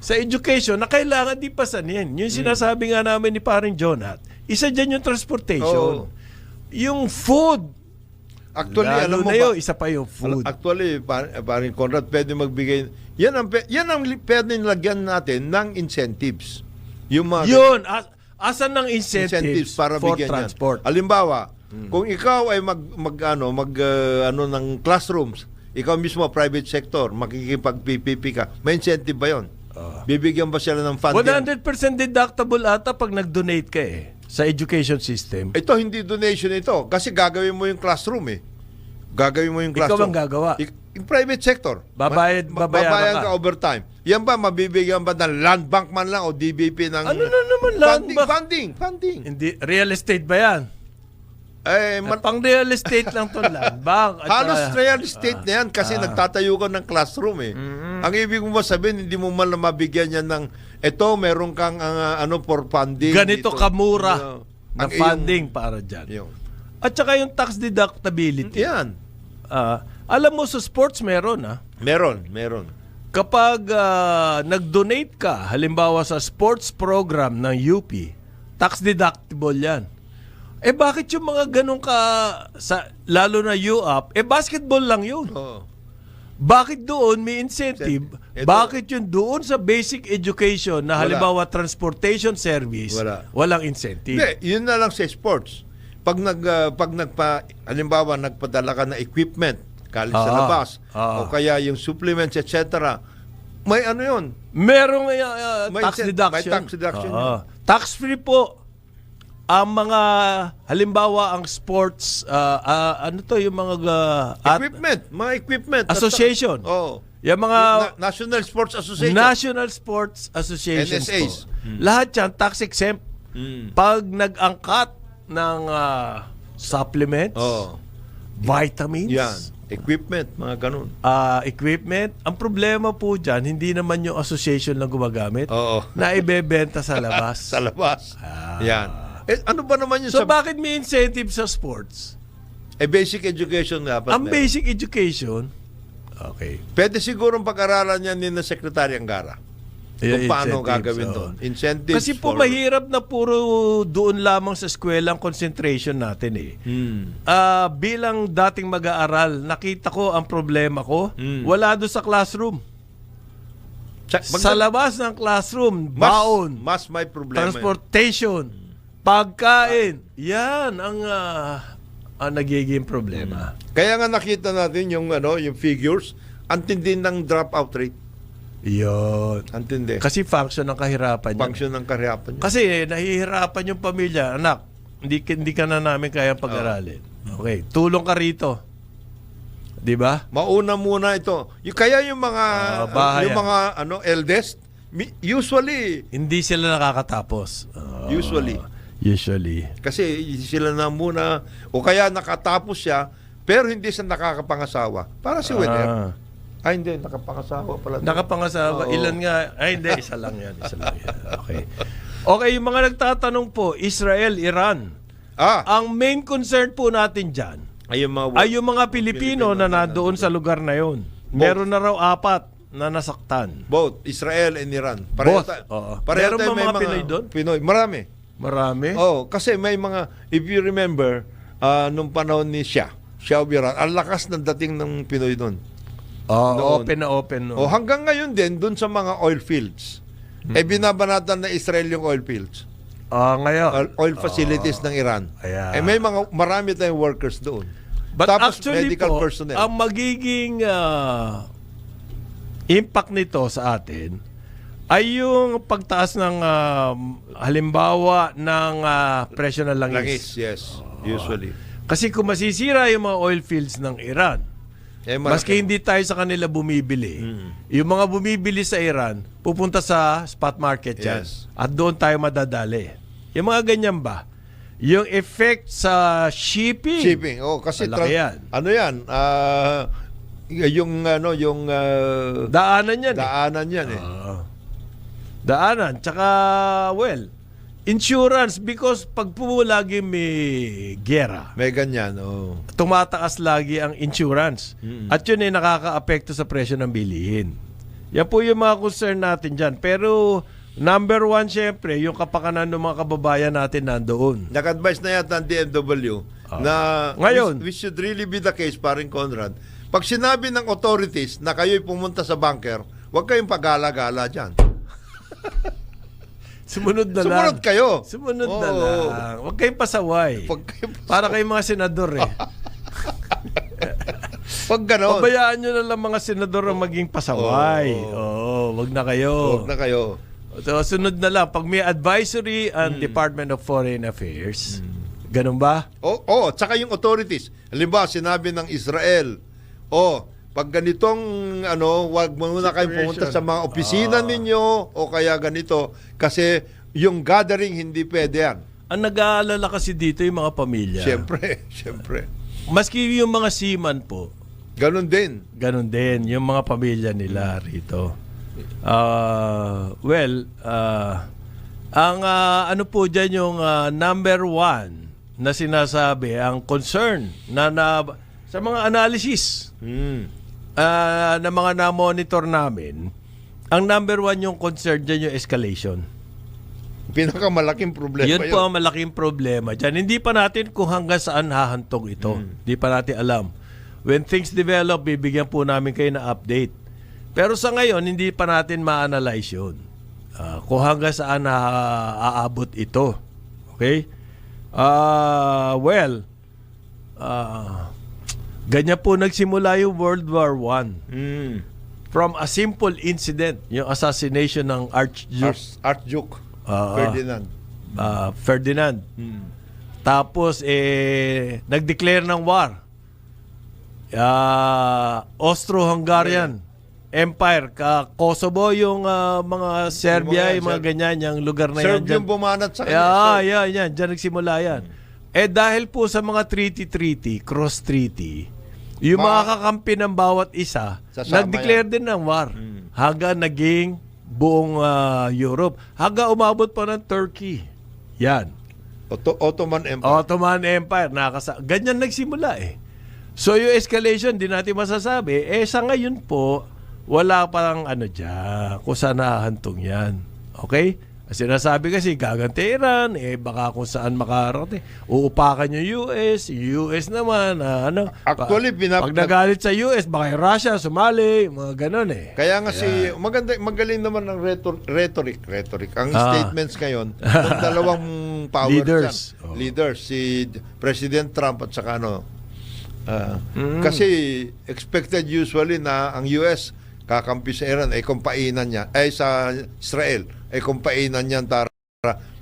sa education na kailangan di pasanin. Yung sinasabi nga namin ni paring Jonat, isa dyan yung transportation. Yung food. Actually, alam mo na yun, isa pa yung food. Actually, paring Conrad, pwede magbigay. Yan ang pwede lagyan natin ng incentives. Yung mga asan ng incentives para for bigyan transport? Yan. Halimbawa, kung ikaw ay ng classrooms, ikaw mismo private sector, makikipag-PPP ka, may incentive ba 'yon? Bibigyan ba sila ng funding? 100% deductible ata pag nag-donate ka sa education system. Ito hindi donation ito kasi gagawin mo yung classroom Gagawin mo yung classroom. Ikaw ang gagawa. Yung private sector. Babayaran ka overtime. Yan ba mabibigyan ba ng land bank man lang o DBP ng ano na naman land bank? Funding. Hindi real estate ba 'yan? Pang real estate lang to land bank. At Halos saka- real estate na yan kasi nagtatayo ka ng classroom eh. Ang ibig mo ba sabihin, hindi mo man lang mabigyan yan ng, eto, meron kang for funding. ganito dito. kamura na Ang iyong- funding para dyan. Yung, At saka yung tax deductibility. yan. Alam mo, sa sports meron Meron. Kapag nag-donate ka, halimbawa sa sports program ng UP, tax deductible yan. Bakit yung mga ganun lalo na UAP, basketball lang yun. Oo. Bakit doon may incentive? Ito- Bakit yun doon sa basic education na Wala. halimbawa transportation service, Wala. walang incentive? Hindi, yun na lang sa sports. Pag halimbawa nagpadala ka ng equipment, galing sa labas, o kaya yung supplements, etc. May ano yun? Merong May tax deduction. may tax deduction yun. Tax-free po ang mga, halimbawa ang sports, yung mga Mga equipment. association. Oo. Yung mga National Sports Association. National Sports Associations NSAs. po. Lahat yan tax exempt. Pag nag-angkat ng supplements, vitamins, Yan. Equipment, mga ganun. equipment. Ang problema po dyan, hindi naman yung association lang gumagamit Oo. na ibebenta sa labas. Sa labas. Yan. Ano ba naman yung So bakit may incentive sa sports? basic education dapat Ang meron. basic education, okay. Pwede sigurong pag-aralan yan ni na Secretary Angara. Kung paano Incentives, gagawin doon. Incentives Kasi po for- mahirap na puro doon lamang sa eskwela ang concentration natin eh. Bilang dating mag-aaral, nakita ko ang problema ko, wala doon sa classroom. Sa labas ng classroom, baon, mas may problema. transportation, pagkain, yan ang nagiging problema. Kaya nga nakita natin yung figures, antindi ng dropout rate. Yun. Antindi. Kasi function ng kahirapan yan. Function ng kahirapan niya. Kasi nahihirapan yung pamilya. Anak, hindi ka na namin kayang pag-aralin. Okay, tulong ka rito. 'Di ba? Mauna muna ito. Kaya yung mga bahay yung yan. mga eldest usually Hindi sila nakakatapos. Usually. kasi sila na muna o kaya nakatapos siya pero hindi siya nakakapangasawa. Para si Winner. Hindi, nakapangasawa pala. Nakapangasawa. Oo. Ilan nga? Hindi, isa lang yan. Okay. Okay, yung mga nagtatanong po, Israel, Iran. Ang main concern po natin dyan ay yung mga Pilipino na nandoon sa lugar na yon. Meron na raw 4 na nasaktan. both Israel and Iran. Both, oo. Pareho Meron tayo ba may mga Pinoy doon? Pinoy, marami. Marami. Kasi may mga, if you remember, nung panahon ni Xiao Biran, ang lakas ng dating ng Pinoy doon. Noon. Open na open. No? Hanggang ngayon din, doon sa mga oil fields. Binabanatan na Israel yung oil fields. Ngayon. Oil facilities ng Iran. Ayan. Marami tayong workers doon. But Tapos actually medical po, personnel. ang magiging impact nito sa atin ay yung pagtaas ng halimbawa ng presyo ng langis. Langis, yes. Usually. Kasi kung masisira yung mga oil fields ng Iran, maski hindi tayo sa kanila bumibili, yung mga bumibili sa Iran, pupunta sa spot market yan. Yes. At doon tayo madadali. Yung mga ganyan ba? Yung effect sa shipping. Shipping. Kasi Malaki yan. Daanan yan. Daanan yan Daanan. Tsaka, insurance because pag po lagi may gera, May ganyan, tumataas lagi ang insurance. At yun ay nakaka-apekto sa presyo ng bilihin. Yan po yung mga concern natin dyan. Pero number one, syempre, yung kapakanan ng mga kababayan natin nandoon. Nag-advise na yata ang DMW na Ngayon, which should really be the case, paring Conrad. Pag sinabi ng authorities na kayo'y pumunta sa bunker, huwag kayong pag-gala-gala dyan. Sumunod na lang. Sumunod kayo. Sumunod na lang. Huwag kayong pasaway. Para kayong mga senador Pag gano'n. Pabayaan nyo na lang mga senador ang maging pasaway. Wag na kayo. Huwag na kayo. So, sunod na lang. Pag may advisory ang Department of Foreign Affairs, ganun ba? Tsaka yung authorities. Halimbawa, sinabi ng Israel, pag ganitong wag muna kayong pumunta sa mga opisina ninyo o kaya ganito kasi yung gathering hindi pwede yan. ang nag-aalala kasi dito yung mga pamilya. Siyempre, siyempre. Maski yung mga seaman po, Ganon din. ganun din, yung mga pamilya nila rito. Ang ano po dyan yung number one na sinasabi, ang concern na sa mga analysis na mga na-monitor namin, ang number one yung concern dyan yung escalation. Pinakamalaking problema Yun po ang malaking problema dyan. Hindi pa natin kung hanggang saan hahantong ito. Hindi pa natin alam. When things develop, bibigyan po namin kayo na update. Pero sa ngayon, hindi pa natin ma-analyze yun. Kung hanggang saan aabot ito. Okay? Ganyan po nagsimula yung World War I. From a simple incident, yung assassination ng Archduke Ferdinand. Ferdinand. Tapos, nag-declare ng war. Austro-Hungarian Empire. Kosovo, yung mga Serbia, yung mga ganyan, yung lugar na yan. Serb yung bumanat sa kanya. Yan. Diyan nagsimula yan. Dahil po sa mga treaty, cross-treaty, yung mga kakampi ng bawat isa, Sasama nag-declare din ng war. Hanggang naging buong Europe. Hanggang umabot pa ng Turkey. Yan. Ottoman Empire. Ottoman Empire. Ganyan nagsimula eh. So yung escalation, di natin masasabi. Sa ngayon po, wala parang dyan, kung saan nahahantong yan. Okay? Sinasabi kasi, gaganti Iran, baka kung saan makarating. Uupakan yung US naman, Actually, pag nagalit sa US, baka yung Russia, sumali, mga ganon Kaya nga magaling naman ang rhetoric. Ang statements ngayon, ng dalawang powers leaders, si President Trump at saka kasi expected usually na ang US kakampi sa Iran ay kumpainan niya, sa Israel ay kumpainan niyan tara.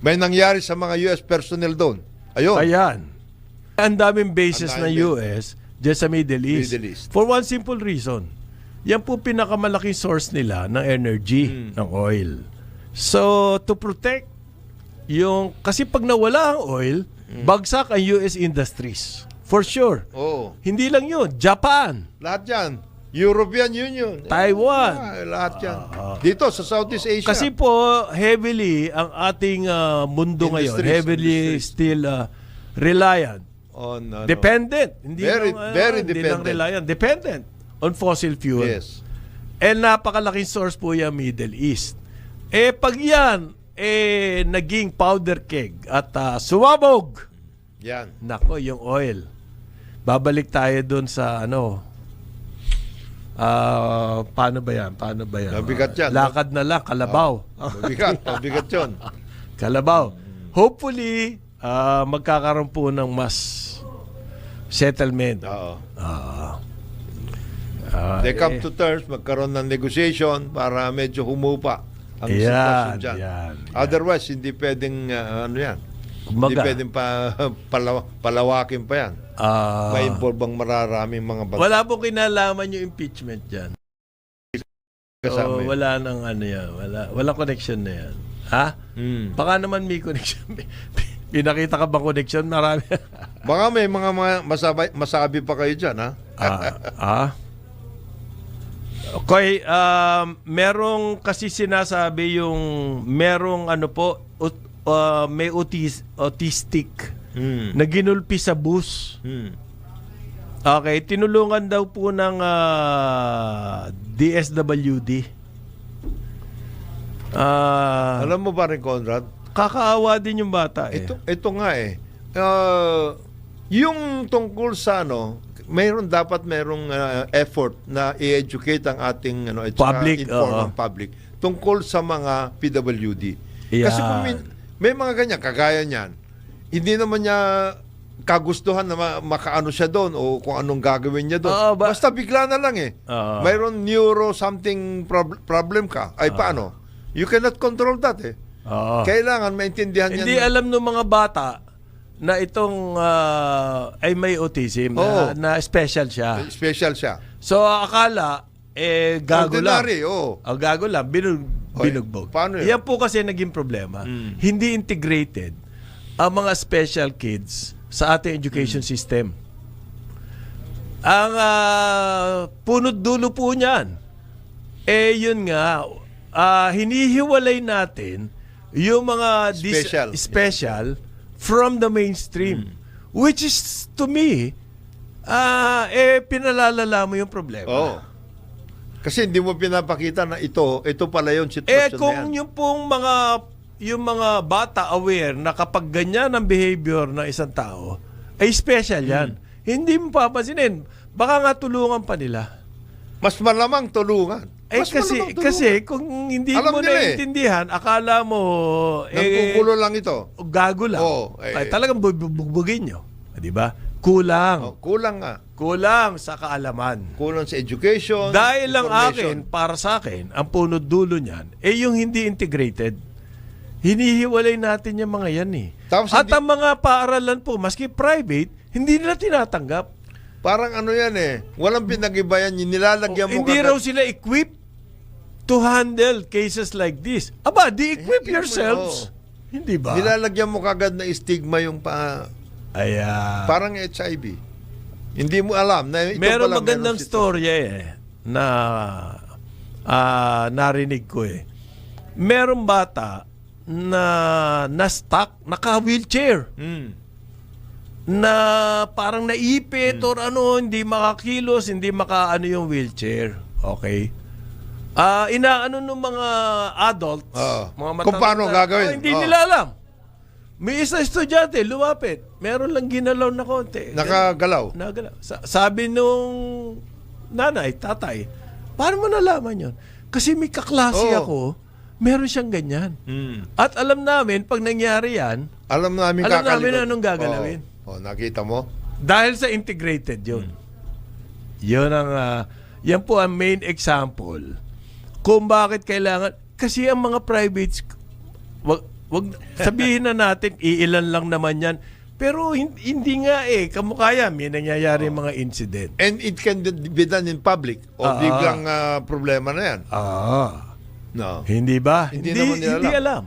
May nangyari sa mga US personnel doon. Ayan. Ang daming bases ng US dyan sa Middle East. For one simple reason. Yan po pinakamalaking source nila ng energy, ng oil. So, to protect kasi pag nawala ang oil, bagsak ang US industries. For sure. Hindi lang yun. Japan. Lahat yan. European Union. Taiwan. Lahat yan. Dito sa Southeast Asia. Kasi po, heavily, ang ating mundo ngayon, heavily still reliant. Dependent. Hindi very hindi lang reliant. Dependent on fossil fuel. Yes. Napakalaking source po yung Middle East. Pag yan, naging powder keg at sumabog. Yan. Nako, yung oil. Babalik tayo dun sa paano ba yan? Mabigat yan. Lakad na lang, kalabaw. Mabigat yun. Kalabaw. Hopefully, magkakaroon po ng mas settlement. They come to terms, magkaroon ng negotiation para medyo humupa ang sitwasyon dyan. Yan. Otherwise, hindi pwedeng yan. Hindi pwedeng palawakin pa yan. May involve ang mararaming mga bansa. Wala po kinalaman yung impeachment dyan. Wala nang yan. Wala connection na yan. Ha? Baka naman may connection. Pinakita ka bang connection? Marami. Baka may mga masabi pa kayo dyan, ha? Okay, merong kasi sinasabi yung merong may autistic na ginulpi sa bus. Okay, tinulungan daw po ng DSWD. Alam mo ba rin, Conrad? Kakaawa din yung bata Ito nga yung tungkol sa dapat merong effort na i-educate ang ating public, inform ang public tungkol sa mga PWD. Yeah. Kasi kung may mga ganyan, kagaya niyan, hindi naman niya kagustuhan na makaano siya doon o kung anong gagawin niya doon. Basta bigla na lang mayroon neuro something problem ka. Paano? You cannot control that Kailangan maintindihan niya. Hindi alam ng mga bata na itong ay may autism na special siya. Special siya. So akala gago ordinary, lang. Gago lang, binugbog. Paano yun? Yan po kasi naging problema. Hindi integrated ang mga special kids sa ating education system. Ang punot dulo po niyan, yun nga, hinihiwalay natin yung mga special from the mainstream. Which is, to me, pinalalala mo yung problema. Oo. Kasi hindi mo pinapakita na ito pala yung sitwasyon Kung na yan. yung mga bata aware na kapag ganyan ang behavior ng isang tao, ay special yan. Hindi mo papansinin. Baka nga tulungan pa nila. Mas malamang tulungan. Kasi kung hindi Alam mo nila naiintindihan, akala mo Nanggugulo lang ito. gago lang. Oo, ay talagang bugbugin nyo. Di ba? Kulang. Kulang nga. Kulang sa kaalaman. Kulang sa education. Dahil lang information. para sa akin, ang punot dulo niyan, yung hindi integrated. Hinihiwalay natin yung mga yan eh. Tapos At hindi- ang mga paaralan po, maski private, hindi nila tinatanggap. Parang ano yan walang pinag-ibayan. Nilalagyan mo Hindi kagad- raw sila equipped to handle cases like this. Aba, de-equip Hindi yourselves. Hindi ba? Nilalagyan mo kagad na stigma yung parang HIV. Hindi mo alam na ito Meron pala magandang meron storya na narinig ko Meron bata na stuck, naka-wheelchair. Na parang naipit or hindi makakilos, hindi makaano yung wheelchair. Okay? Inaano ng mga adults, mga Kung paano gagawin. hindi nila alam. May isa estudyante, lumapit. Meron lang ginalaw na konti. Nakagalaw. Nagalaw. Sabi nung nanay, tatay, paano mo nalaman yun? Kasi may kaklase ako, meron siyang ganyan. At alam namin, pag nangyari yan, Alam namin anong gagalawin. Nakita mo? Dahil sa integrated yun. Yun yan po ang main example kung bakit kailangan, kasi ang mga privates, wag sabihin na natin, iilan lang naman yan. Pero hindi nga kamukha yan, may nangyayari mga incident. And it can be done in public. O biglang problema na yan. No. Hindi ba? Hindi naman nila hindi alam.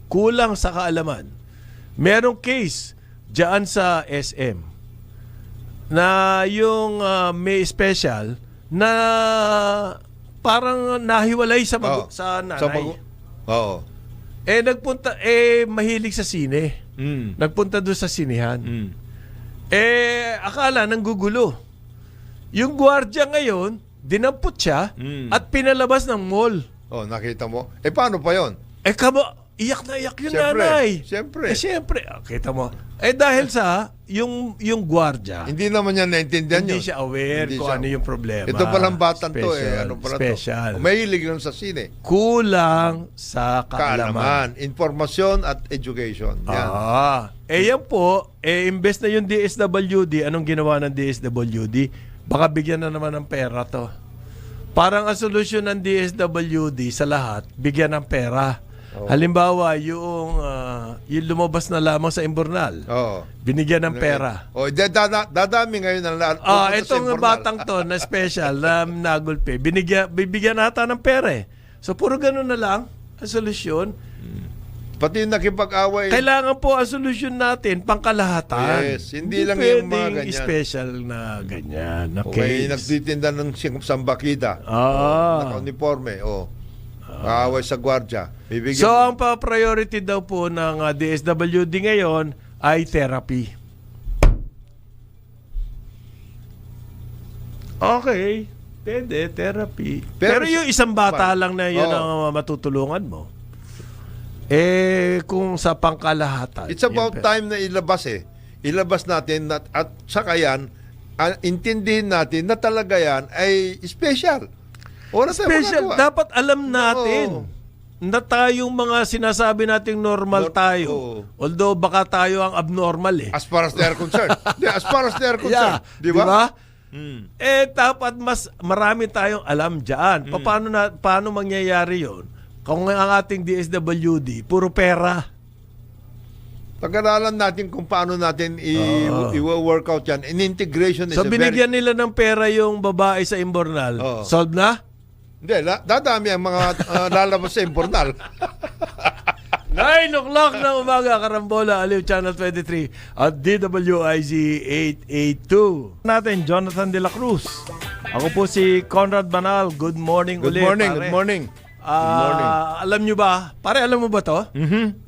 Kulang sa kaalaman. Merong case diyan sa SM na yung may special na parang nahiwalay sa nanay. Oo. Nagpunta, mahilig sa sine. Nagpunta doon sa sinehan. Akala nanggugulo. Yung gwardiya ngayon, dinampot siya at pinalabas ng mall. Nakita mo? Paano pa yon? Iyak na iyak yung Siyempre, nanay. siyempre. Siyempre. Kita mo. Dahil sa, yung gwardiya, Hindi naman niya naintindihan hindi yun. siya aware Hindi kung siya- ano yung problema. Ito palang batang to Special, Ano pala special. to? Mahilig lang sa sine. Kulang sa kaalaman. Informasyon at education. Yan. Yan po, imbes na yung DSWD, anong ginawa ng DSWD? Baka bigyan na naman ng pera to. Parang ang solusyon ng DSWD sa lahat, bigyan ng pera. Halimbawa, yung lumabas na lamang sa Imbornal, binigyan ng pera. Dadami ngayon ang lahat. Itong batang to na special na nagulpe, bibigyan nata ng pera So, puro ganun na lang ang solusyon. Pati yung nakipag-away. Kailangan po ang solusyon natin pangkalahatan. Yes, hindi lang yung mga pwedeng ganyan. special na ganyan. Okay, nagtitinda ng sambakida. Naka-uniforme. Kaaway sa gwardya. So, ang priority daw po ng DSWD ngayon ay therapy. Okay. Pwede, therapy. Pero yung isang bata lang na yun ang matutulungan mo. Kung sa pangkalahatan. It's about time na ilabas Ilabas natin at saka yan, intindihin natin na talaga yan ay special. Special. Dapat alam natin na tayong mga sinasabi nating normal tayo. Although baka tayo ang abnormal As far as they're concerned. As far as they're concerned. Di ba? Dapat mas marami tayong alam dyan. Paano mangyayari yon? Kung ang ating DSWD, puro pera. Pag-aralan natin kung paano natin i-work out yan. Integration is So binigyan nila ng pera yung babae sa Imbornal. Solve na? Hindi, dadami ang mga lalabas sa Imbornal. 9 o'clock ng umaga, Karambola, Aliw Channel 23 at DWIZ 882. Natin, Jonathan De La Cruz. Ako po si Conrad Banal. Good morning Good ulit, morning, pare. good morning. Good morning. Alam nyo ba, pare, alam mo ba to?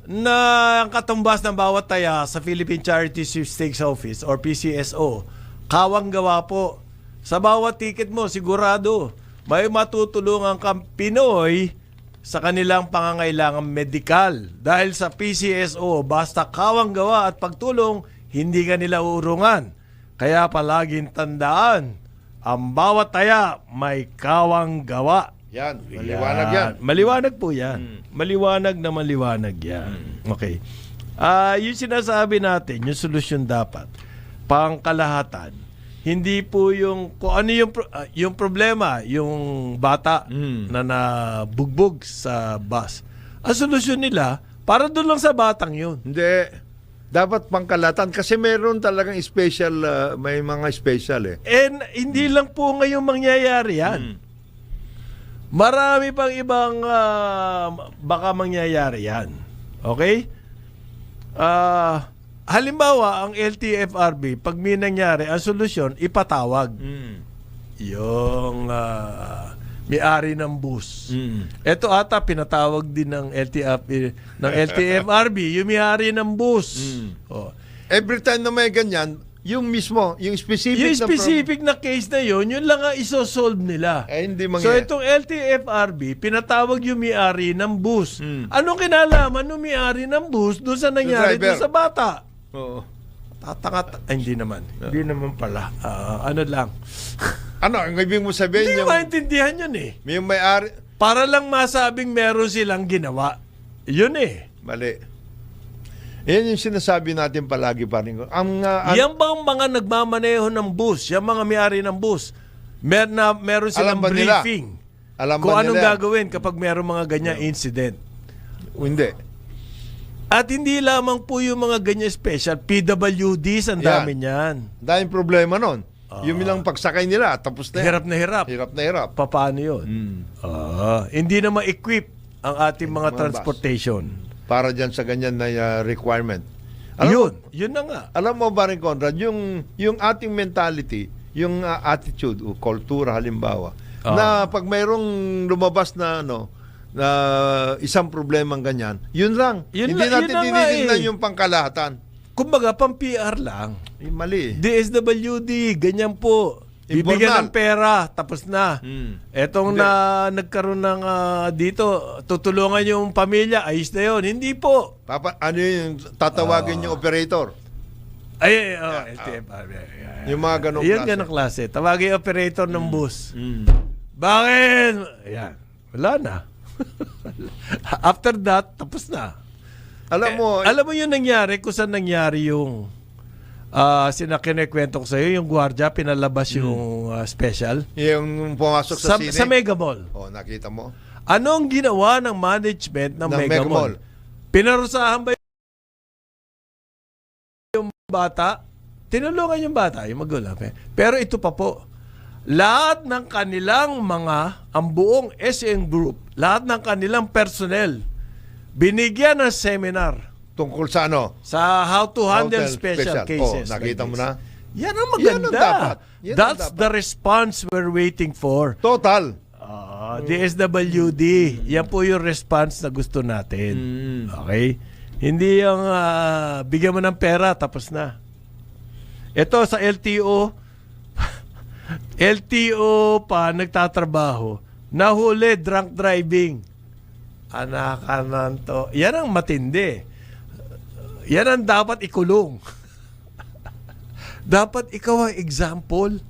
Na ang katumbas ng bawat taya sa Philippine Charity Sweepstakes Office or PCSO, kawang gawa po. Sa bawat ticket mo, sigurado, may matutulungan kang Pinoy sa kanilang pangangailangang medikal. Dahil sa PCSO, basta kawang gawa at pagtulong, hindi ka nila uurungan. Kaya palaging tandaan, ang bawat taya may kawang gawa. Yan, maliwanag yan. Maliwanag po yan. Maliwanag na maliwanag yan. Okay. Yung sinasabi natin, yung solusyon dapat, pangkalahatan, hindi po yung kung ano yung problema, yung bata na nabugbog sa bus. Ang solusyon nila, para doon lang sa batang yun. Hindi. Dapat pangkalatan kasi meron talagang special, may mga special eh. And hindi lang po ngayon mangyayari yan. Marami pang ibang baka mangyayari yan. Okay? Halimbawa, ang LTFRB, pag may nangyari, ang solusyon, ipatawag. Yung may-ari ng bus. Ito ata, pinatawag din ng LTFRB, yung may-ari ng bus. Oh. Every time na may ganyan, yung mismo, yung specific Yung na specific na case na yun lang ang isosolve nila. hindi So mangyayari. itong LTFRB, pinatawag yung may-ari ng bus. Anong kinalaman ng may-ari ng bus doon sa nangyari driver. doon sa bata? Oo. Hindi naman. Hindi naman pala. Ano lang. Ano, ang ibig mo sabihin Hindi ko yung, maintindihan yun eh. yung may-ari, Para lang masabing meron silang ginawa. Yun eh. mali. Yan yung sinasabi natin palagi pa rin. Yan bang mga nagmamaneho ng bus, yung mga may-ari ng bus, meron silang Alam ba nila? briefing Alam kung ba anong nila? gagawin kapag meron mga ganyan incident. Hindi. At hindi lamang po yung mga ganyan special, PWDs, ang Yan. dami niyan. Dahil problema nun. Yung nilang pagsakay nila, tapos na yan. Hirap na hirap. Hirap na hirap. Paano yun? Hindi na ma-equip ang ating mga Mga transportation. Para dyan sa ganyan na requirement. Yun na nga. Alam mo ba rin, Conrad, yung ating mentality, yung attitude o kultura halimbawa, na pag mayroong lumabas na na isang problemang ganyan, yun lang. Yun Hindi lang- natin yun na nga tinitingnan eh. yung pangkalahatan. Kumbaga, pang-PR lang. Mali. DSWD, ganyan po. Bibigyan ng pera, tapos na. Etong Hindi. nagkaroon ng dito, tutulungan yung pamilya, ayos na yun. Hindi po. Ano yung tatawagin yung operator? LTFRB. Yung mga ganong Yan klase. ganong klase. Tawagin yung operator ng bus. Bakit? Ayan. Wala na. After that, tapos na. Alam mo, yung nangyari, kung saan nangyari yung sinakinekwento ko sa'yo, yung gwardiya, pinalabas yung special. yung pumasok sa sine. Sa Mega Mall. Oh, nakita mo? Ano ang ginawa ng management ng Ng Mega Mega Mall? Mall. Pinarusahan ba yung bata? Tinulungan yung bata, yung magulang. Pero ito pa po, lahat ng kanilang ang buong SM Group, lahat ng kanilang personnel, binigyan ng seminar Tungkol sa ano? sa how to handle Hotel special special. cases. Nakita like mo this. na? Yan ang Yan ang maganda. dapat. Yan ang That's dapat. the response we're waiting for. Total. DSWD, yan po yung response na gusto natin. Okay? Hindi yung bigyan mo ng pera, tapos na. Ito sa LTO, LTO pa nagtatrabaho, nahuli drunk driving. Anakanan to. Yan ang matindi. Yan ang dapat ikulong. Dapat ikaw ang example.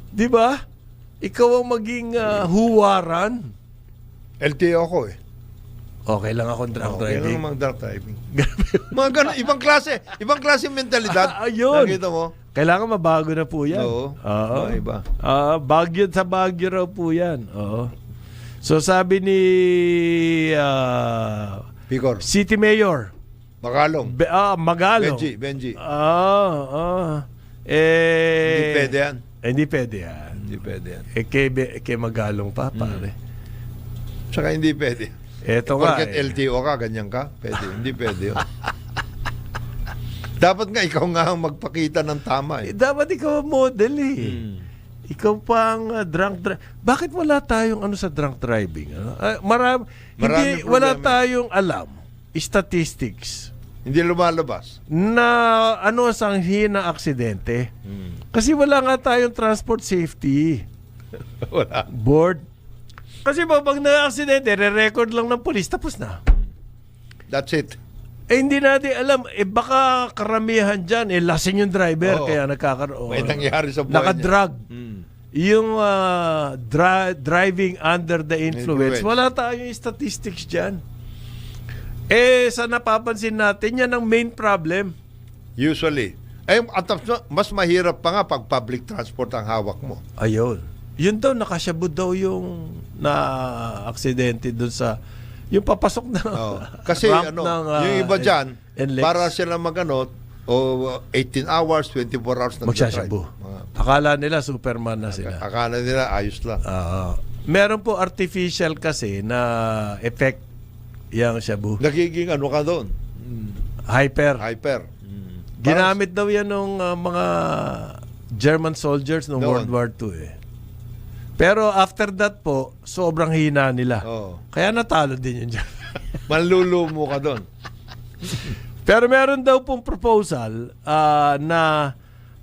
'Di ba? Ikaw ang maging huwaran. LTO ko eh. Okay lang ako drunk Okay driving. lang mga drunk driving. Mga ganun, ibang klase mentalidad. Ayun. Nakita mo? Kailangan mabago na po yan. Oo. Oo. Iba. Bagyo sa Bagyo raw po yan. Oo. So sabi ni Picor. City Mayor Magalong. Magalong. Benji. Hindi Hindi pwede yan. Hindi pwede yan. Hindi pwede yan. Kay Magalong pa, pare. Saka hindi pwede. Eto nga. Porket LTO ka, ganyan ka? Pwede. Hindi pwede yun. Dapat nga ikaw nga ang magpakita ng tama eh. Dapat ikaw ang model eh. Ikaw pang Bakit wala tayong ano sa drunk driving? Ano? Maraming Hindi, wala problema. tayong alam. Statistics. Hindi lumalabas. Na ano ang sanhi ng aksidente. Kasi wala nga tayong transport safety Wala. board. Kasi pag na-aksidente, re-record lang ng polis, tapos na. That's it. Hindi natin alam, baka karamihan dyan, lasing yung driver, Oo. kaya nagkakaroon. May nangyari sa buhay Nakadrug. niya. Yung driving under the influence, Influence. wala tayong statistics dyan. Sa napapansin natin, yan ang main problem. Usually. At mas mahirap pa nga pag public transport ang hawak mo. Ayun. Yun daw, nakasyabod daw yung na-aksidente dun sa yung papasok na Kasi ramp ano, ng, yung iba dyan, NLEX. para sila mag-ano, 18 hours, 24 hours na Magsasabu. Akala nila Superman na sila. Akala nila ayos lang. Meron po artificial kasi na effect yung shabu. Nagiging ano ka doon? Hyper. Hyper. Ginamit daw yan ng mga German soldiers noong Noon. World War II eh. Pero after that po, sobrang hina nila. Oo. Kaya natalo din yun dyan. Manlulumo ka doon. Pero meron daw pong proposal na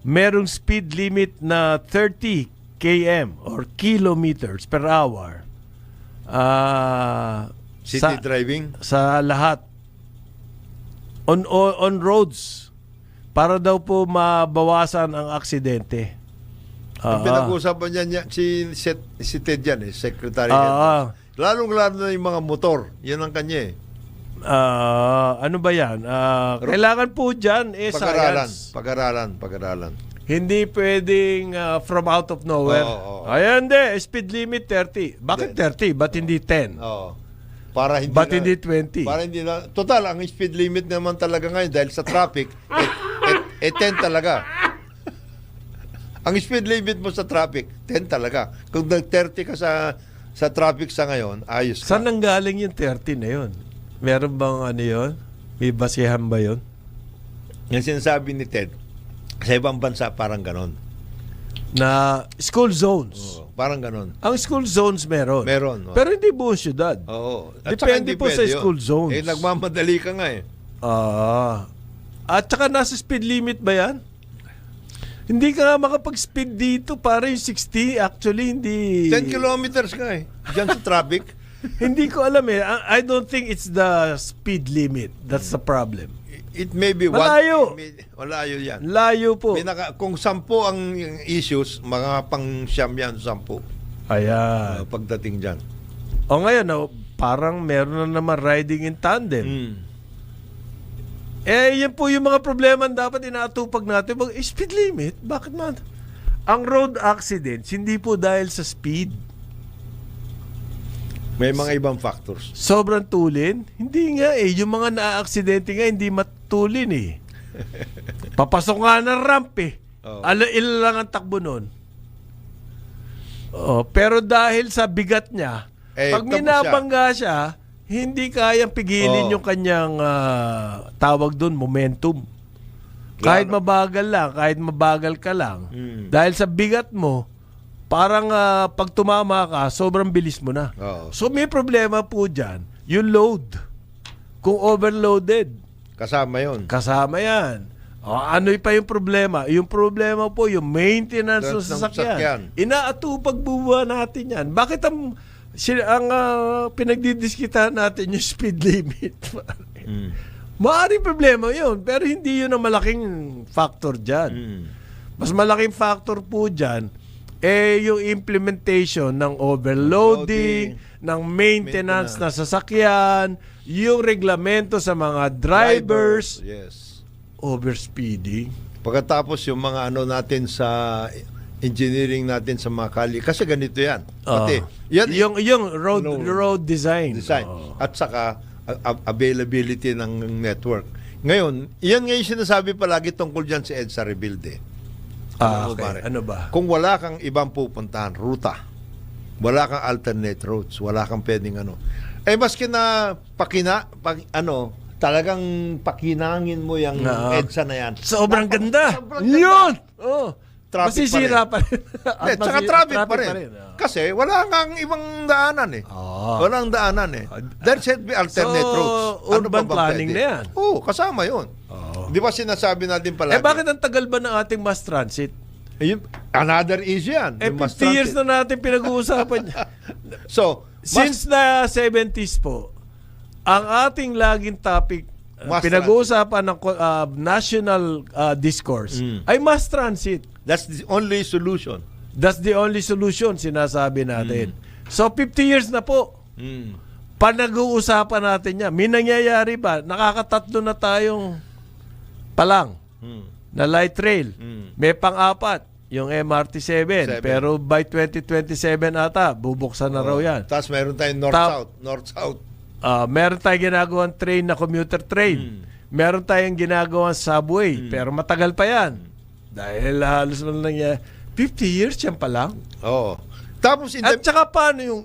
merong speed limit na 30 km or kilometers per hour City driving. sa lahat on roads para daw po mabawasan ang aksidente. Ang pinag-uusapan niya si Ted yan Secretary. Ah. Lalong-lalo na yung mga motor. Yan ang kanya eh. Ano ba yan? Kailangan po dyan science. Pag-aralan. Hindi pwedeng from out of nowhere. Oo. Ayan, speed limit 30. Bakit 30? Ba't hindi 10? Oo. Para hindi Ba't na, hindi 20? Para hindi na. Total, ang speed limit naman talaga ngayon dahil sa traffic, 10 talaga. Ang speed limit mo sa traffic, 10 talaga. Kung nag-30 ka sa traffic sa ngayon, ayos ka. Saan nanggaling yung 30 na yun? Meron bang ano yun? May basihan ba yun? Yung sinasabi ni Ted, sa ibang bansa parang ganon. Na school zones. Parang ganon. Ang school zones meron. Meron. Pero hindi buong syudad. Oo. Depende po sa pwede yun. school zones. Nagmamadali ka nga eh. At saka nasa speed limit ba yan? Hindi ka nga makapag-speed dito para yung 60. Actually, hindi... 10 kilometers ka eh. Diyan sa traffic. Hindi ko alam eh. I don't think it's the speed limit. That's the problem. It may be Malayo. Malayo yan. Layo po. Kung 10 ang issues, mga pang-siyam yan, 10. Ayan. Pagdating dyan. O ngayon, parang meron na naman riding in tandem. Yan po yung mga problema na dapat inaatupag natin. Speed limit? Bakit man? Ang road accidents, hindi po dahil sa speed. May mga ibang factors. Sobrang tulin? Hindi nga eh. Yung mga na-aksidente nga, hindi matulin eh. Papasok nga ng ramp eh. Ilan lang ang takbo nun. Pero dahil sa bigat niya, pag tapos minabangga siya, hindi kayang pigilin yung kanyang tawag doon, momentum. Kahit mabagal lang, kahit mabagal ka lang, dahil sa bigat mo, parang pag tumama ka, sobrang bilis mo na. Oo. So may problema po dyan, yung load. Kung overloaded, Kasama yon. kasama yan. Ano pa yung problema? Yung problema po, yung maintenance ng Ng sasakyan. sasakyan. Inaatupag buwa natin yan. Bakit ang pinagdidiskitahan natin yung speed limit? Maaaring problema yun, pero hindi yun ang malaking factor dyan. Mas malaking factor po dyan, yung implementation ng overloading, ng maintenance na sasakyan, yung reglamento sa mga drivers, Yes. overspeeding. Pagkatapos yung mga ano natin sa engineering natin sa mga kali. Kasi ganito yan. Pati, yan Yung road design. At saka availability ng network. Ngayon, yan ngayon sinasabi palagi tungkol dyan si EDSA Rebuild eh. Okay. Ano ba? Kung wala kang ibang pupuntahan, ruta, wala kang alternate roads, wala kang pwedeng ano. Maski na talagang pakinangin mo yung EDSA na yan. Sobrang ganda. Sobrang ganda. Yun! Oh. Traffic Masisira pa rin. At saka traffic pa rin. Kasi wala nga ibang daanan eh. Walang daanan eh. There should be alternate routes. Urban pa bang planning pwede? na yan. Oo, kasama yun. Di ba sinasabi natin palagi? Bakit ang tagal ba ng ating mass transit? Another issue yan. Yung mass 50 years transit. na natin pinag-uusapan. So, Since the 70s po, ang ating laging topic, Mass pinag-uusapan ng national discourse, ay mass transit. that's the only solution. That's the only solution, sinasabi natin. So, 50 years na po. Panag-uusapan natin yan. May nangyayari ba? Nakakatatlo na tayong palang na light rail. May pang-apat, yung MRT-7. Pero by 2027 ata, bubuksan na raw yan. Tapos meron tayong north-south. Meron tayong ginagawang train na commuter train. Meron tayong ginagawang subway. Pero matagal pa yan. Dahil halos man lang yan. 50 years yan pa lang. Oo. Tapos At saka paano yung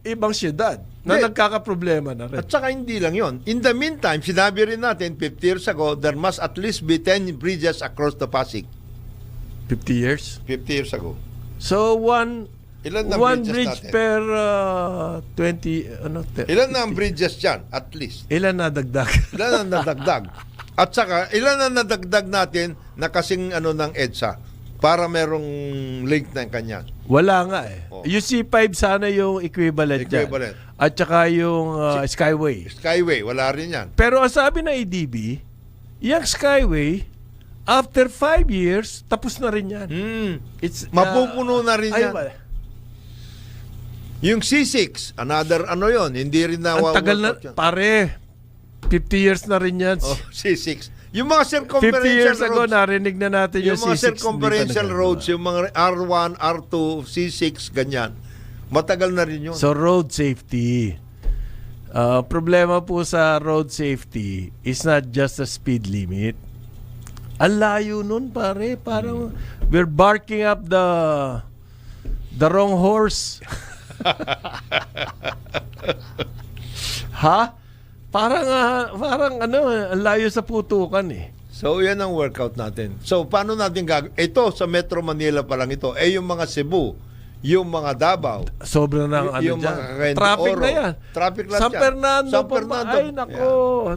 ibang syudad na nagkakaproblema na rin? At saka hindi lang yon. In the meantime, sinabi rin natin 50 years ago, there must at least be 10 bridges across the Pasig. 50 years? 50 years ago. So, one Ilan na bridge natin? per 20... Ilan na ang bridges dyan, at least? Ilan na dagdag? Ilan na nadagdag? At saka, ilan na nadagdag natin na kasing ng EDSA para merong link na kanya? Wala nga eh. Oh. Yung C5 sana yung equivalent dyan. Equivalent. At saka yung Skyway. Skyway, wala rin yan. Pero ang sabi ng ADB, yung Skyway, after 5 years, tapos na rin yan. It's, Mapupuno na rin yan. wala. Yung C6, another yon, hindi rin na Ang tagal na, pare, 50 years na rin yan. Oh, C6. Yung mga 50 circumferential years ago, roads, narinig na natin yung yung mga C6. circumferential roads, yung mga R1, R2, C6, ganyan. Matagal na rin yun. So, road safety. Problema po sa road safety is not just the speed limit. Ang layo nun, pare. Parang we're barking up the wrong horse. Ha? Parang ang layo sa putukan eh. So, yan ang workout natin. So, paano natin gagawin? Ito, sa Metro Manila pa lang ito. Yung mga Cebu, yung mga Davao, Sobrang na yung dyan. mga Cagayan de Traffic Oro. na yan. Traffic lang San yan. Fernando. San Fernando. Ay, nako.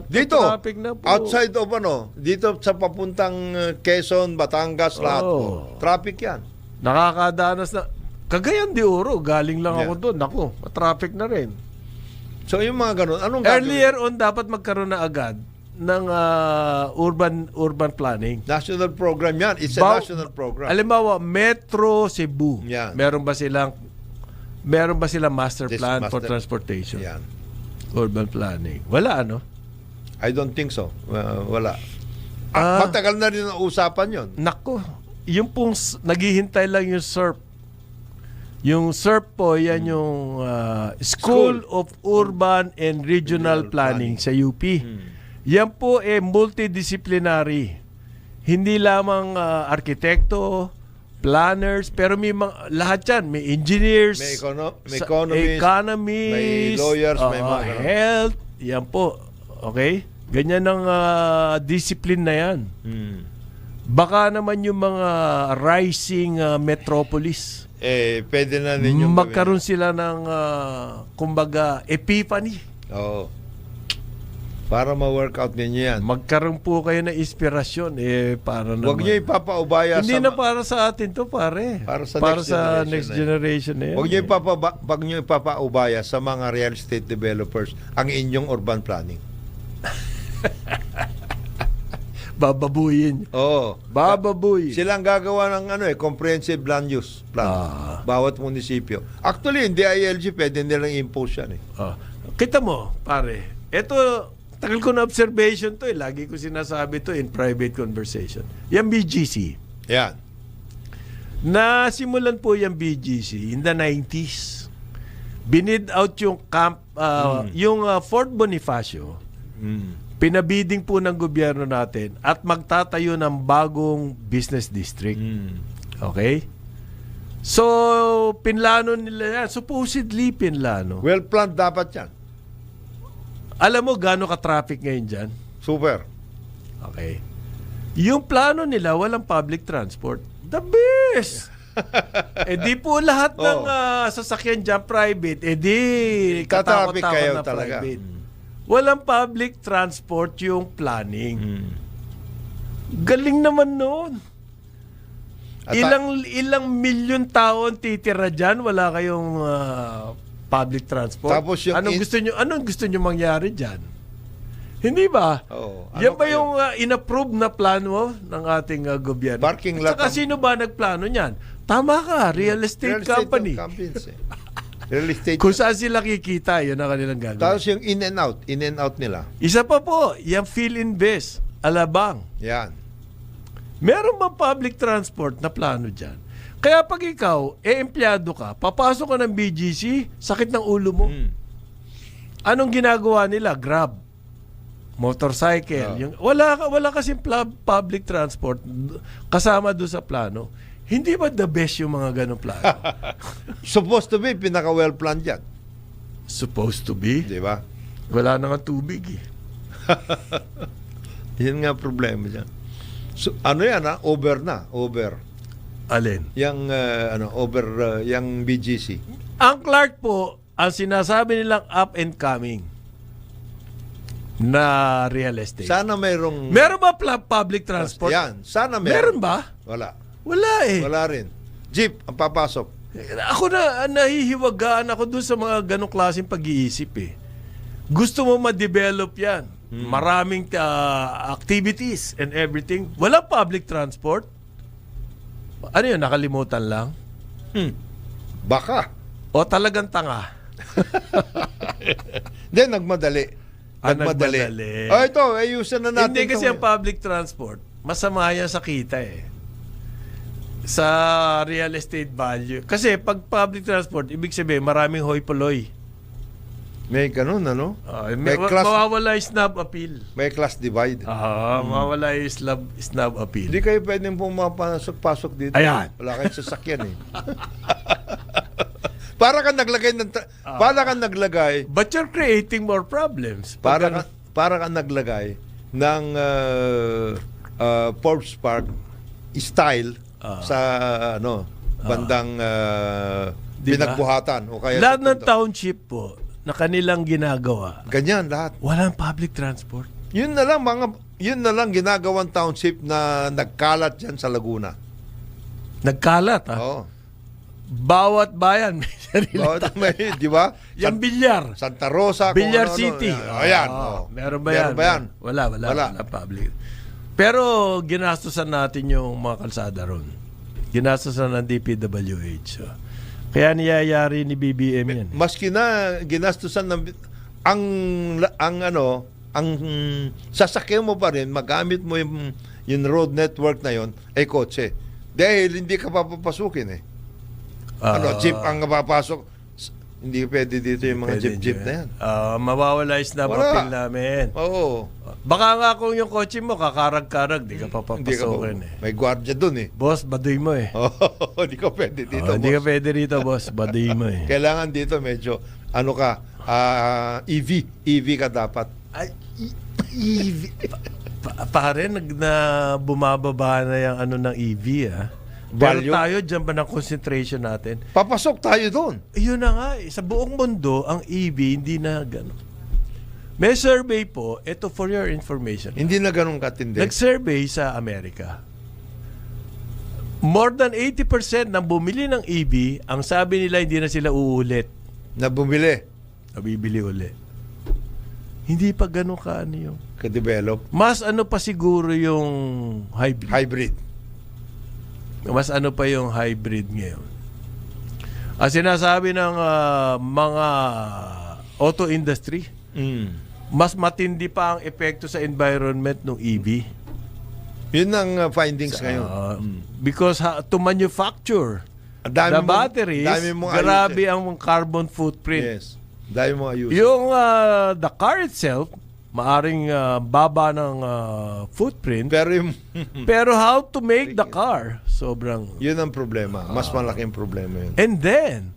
Dito, Traffic na po. outside of dito sa papuntang Quezon, Batangas, lahat po. Traffic yan. Nakakadanas na. Cagayan de Oro, galing lang Yeah. ako doon. Naku, traffic na rin. So, yung mga ganun, anong Earlier on, dapat magkaroon na agad ng urban planning. National program yan. It's a national program. Halimbawa, Metro Cebu. Yan. Meron ba silang master plan for master- transportation? Yan. Urban planning. Wala, ano? I don't think so. Wala. Ah. Matagal na rin ang usapan yon. Nako, yung pong naghihintay lang yung SERP. Yung SERP po, yan yung School of Urban and Regional Planning sa UP. Yan po multidisciplinary. Hindi lamang arkitekto, planners, pero may lahat yan. May engineers, May economists, may lawyers, may mga ganun. health. Yan po. Okay? Ganyan ang discipline na yan. Baka naman yung mga rising metropolis. Pwede na ninyong magkaroon sila ng kumbaga epiphany. Oo. Para ma-workout ninyo yan. Magkaroon po kayo ng inspirasyon para naman. Huwag nyo ipapaubaya Hindi na para sa atin to, pare. Para sa next generation na yan. Huwag nyo ipapaubaya sa mga real estate developers ang inyong urban planning. Bababuyin. Oo. Bababuyin. Silang gagawa ng comprehensive land use plan. Bawat munisipyo. Actually, hindi ILG, pwede nilang impose yan Kita mo, pare. Ito, tagal ko na observation to Lagi ko sinasabi to in private conversation. Yung BGC. Yan. Nasimulan po yung BGC in the 90s. Binid out yung camp, yung Fort Bonifacio. Pinabiding po ng gobyerno natin at magtatayo ng bagong business district. Okay? So, pinlano nila yan. Supposedly, pinlano. Well planned dapat yan. Alam mo gaano ka-traffic ngayon dyan? Super. Okay. Yung plano nila, walang public transport. The best! Di po lahat ng sasakyan dyan private, di Tatraffic katakot-takot kayo na talaga. private. Walang public transport yung planning. Galing naman noon. At- Ilang milyon tao ang titira dyan, wala kayong public transport. Tapos yung anong gusto nyo mangyari dyan? Hindi ba? Oo. Ano Yan ba kayo? yung inapprove na plano ng ating gobyerno? Parking At lot saka ang- sino ba nagplano niyan? Tama ka, real estate company. companies, Real estate. Kung saan sila kikita, yun ang kanilang gagawin. Tapos yung in and out nila. Isa pa po, yung Philinvest, Alabang. Yan. Meron ba public transport na plano dyan? Kaya pag ikaw, empleyado ka, papasok ka ng BGC, sakit ng ulo mo. Anong ginagawa nila? Grab, motorcycle. Yung, wala kasing public transport kasama doon sa plano. Hindi ba the best yung mga ganong plano? Supposed to be, pinaka-well planned yan. Supposed to be. Di ba? Wala na nga tubig eh. Yan nga problema dyan. So, ano yan Over na. Over. Alin? Yang, yang BGC. Ang Clark po, ang sinasabi nilang up and coming na real estate. Sana mayroong... Meron ba public transport? Yan. Sana Meron meron. ba? Wala. Wala eh. Wala rin. Jeep ang papasok. Ako nahihiwagaan ako dun sa mga ganong klaseng pag-iisip eh. Gusto mo ma-develop yan. Maraming activities and everything. Walang public transport. Ano yun, nakalimutan lang? Baka. O talagang tanga? Hindi, nagmadali. Nagmadali. nagmadali. Ito, ayusin na natin. Hindi kasi to. ang public transport, masama yan sa kita eh. Sa real estate value. Kasi pag public transport, ibig sabihin maraming hoy-poloy. May ganun, ano? May class, mawawala yung snub appeal. may class divide. Mawawala yung snub appeal. Hindi kayo pwedeng pumapasok-pasok dito. Ayan. Wala kayong sasakyan eh. Para kang naglagay ng... para kang naglagay... But you're creating more problems. Para kang naglagay ng Forbes Park style sa bandang Diba? pinagbuhatan o kaya Lahat sa ng township po na kanilang ginagawa, ganyan lahat. walang public transport. Yun na lang ginagawang township na nagkalat diyan sa Laguna. Nagkalat Oo. Bawat bayan may sarili. Di ba? Yung bilyar. Santa Rosa, kung Bilyar ano-ano. City. Ayan. Meron ba yan? Wala. Wala public. Pero ginastusan natin yung mga kalsada ron. Ginastusan ng DPWH. Kaya niyayari ni BBM yan. Maski na ginastusan ng ang sasakyan mo pa rin, magamit mo yung road network na yon ay kotse. Dahil hindi ka papapasukin eh. Jeep ang papasok. Hindi pwede dito yung mga jeep na yan. Mawawala yung snub Wala. appeal namin. Oo. Baka nga kung yung kotse mo kakarag-karag, di ka Hindi ka papapasokin eh. May gwardiya dun eh. Boss, baduy mo eh. Hindi ka pwede dito. Hindi ka boss. pwede rito, boss. Baduy mo eh. Kailangan dito medyo, EV ka dapat. Ay, pare, bumababa na yung ng EV ah. Pero Value? tayo, dyan ba ng concentration natin? Papasok tayo doon. Yun na nga eh. Sa buong mundo, ang EV hindi na gano'n. May survey po, ito for your information. Hindi na ganun katindi. Nag-survey sa Amerika. More than 80% ng bumili ng EV, ang sabi nila hindi na sila uulit. Na bumili. Nabibili ulit. Hindi pa ganun yung. Ka-develop. Mas pa siguro yung hybrid. Hybrid. Mas pa yung hybrid ngayon. Ang sinasabi ng mga auto industry, mas matindi pa ang epekto sa environment ng EV. Yun ang findings ngayon. Because to manufacture Ang dami the mong- batteries, dami mong grabe ayusin. ang carbon footprint. Yes. Dahil mo ayusin. Yung the car itself, maaring baba ng footprint, Pero yung, pero how to make the car, sobrang... yun ang problema. Mas malaking problema yun. And then,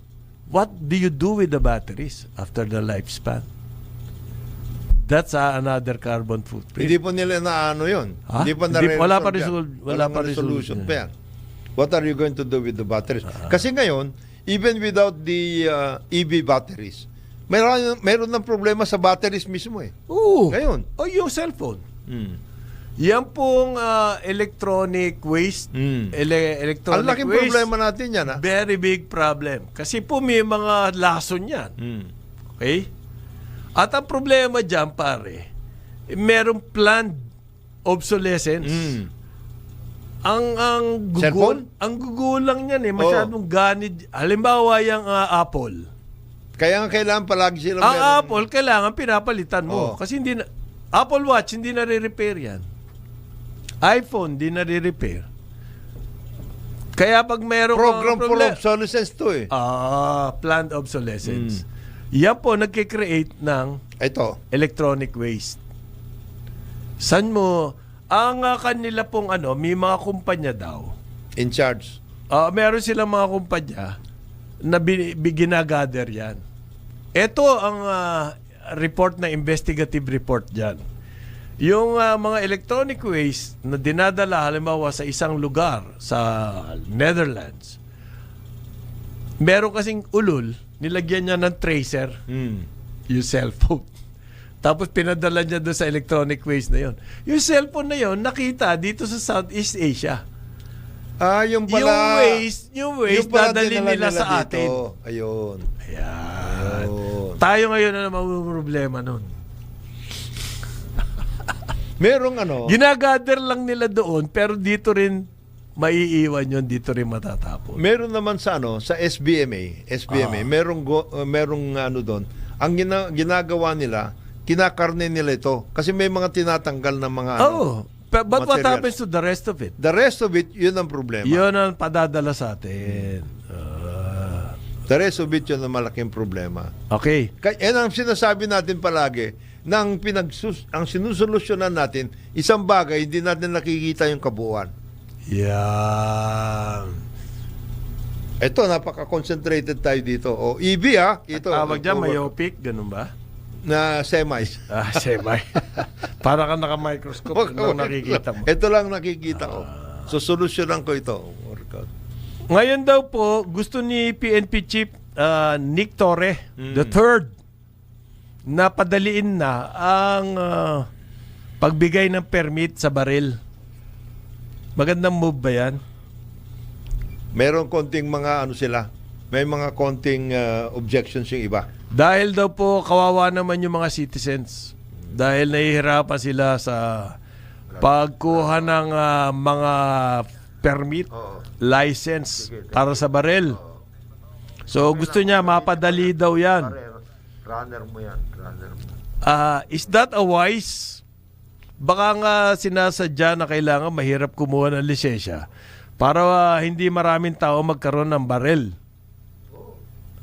what do you do with the batteries after the lifespan? That's another carbon footprint. Hindi po nila na ano yun. Ha? Hindi pa Wala pa wala pa resolution pa yan. What are you going to do with the batteries? Kasi ngayon, even without the EV batteries, meron ng problema sa batteries mismo eh. Oo. Ngayon. O yung cellphone. Mm. Yan pong electronic waste. Mm. Electronic Ang laking waste. problema natin yan, ha? Very big problem. Kasi po may mga lason yan. Mm. Okay? At ang problema dyan, pare, merong planned obsolescence. Mm. Ang Cellphone? ang gugulang niyan masyadong ganid. Halimbawa yung Apple. Kaya nga kailangan palagi silang Ang meron- Apple kailangan pinapalitan mo Oo. kasi hindi na, Apple Watch hindi na re-repair yan. iPhone hindi na re-repair. Kaya pag merong program for problem- obsolescence to eh. planned obsolescence. Yan po nagke-create ng Ito. electronic waste. San mo ang kanila pong may mga kumpanya daw. In charge. Meron silang mga kumpanya na ginagather yan. Ito ang report na investigative report dyan. Yung mga electronic waste na dinadala halimbawa sa isang lugar sa Netherlands, meron kasing ulol, nilagyan niya ng tracer, yung cellphone. Tapos pinadala niya doon sa electronic waste na yon. Yung cellphone na yon nakita dito sa Southeast Asia. Yung pala. Yung waste pala dadalhin dinala nila sa dito. atin. Ayun. Ayan. Ayun. Tayo ngayon na naman problema nun. Merong Ginagather lang nila doon, pero dito rin maiiwan yun, dito rin matatapon. meron naman sa sa SBMA, merong doon. Ang ginagawa nila, kinakarne nila ito kasi may mga tinatanggal na mga But what materials. happens to the rest of it? The rest of it, yun ang problema. Yun ang padadala sa atin. The rest of it, yun ang malaking problema. Okay. Yan ang sinasabi natin palagi, na ang sinusolusyonan natin, isang bagay, hindi natin nakikita yung kabuuan. Yan. Ito, napaka-concentrated tayo dito. EV ito. Tawag dyan, myopic, ganun ba? Na semis. Semi. Para ka naka-microscope nung nakikita mo. Ito lang nakikita ko. So, solusyonan ko ito. Workout. Ngayon daw po, gusto ni PNP Chief Nick Torre, the third, na padaliin na ang pagbigay ng permit sa baril. Magandang move ba yan? Meron konting mga sila. May mga konting objections yung iba. Dahil daw po kawawa naman yung mga citizens. Dahil nahihirapan sila sa pagkuha ng mga permit, license para sa baril. So gusto niya mapadali daw yan. Runner mo yan. Runner mo. Is that a wise? Baka nga sinasadya na kailangan mahirap kumuha ng lisensya para hindi maraming tao magkaroon ng baril.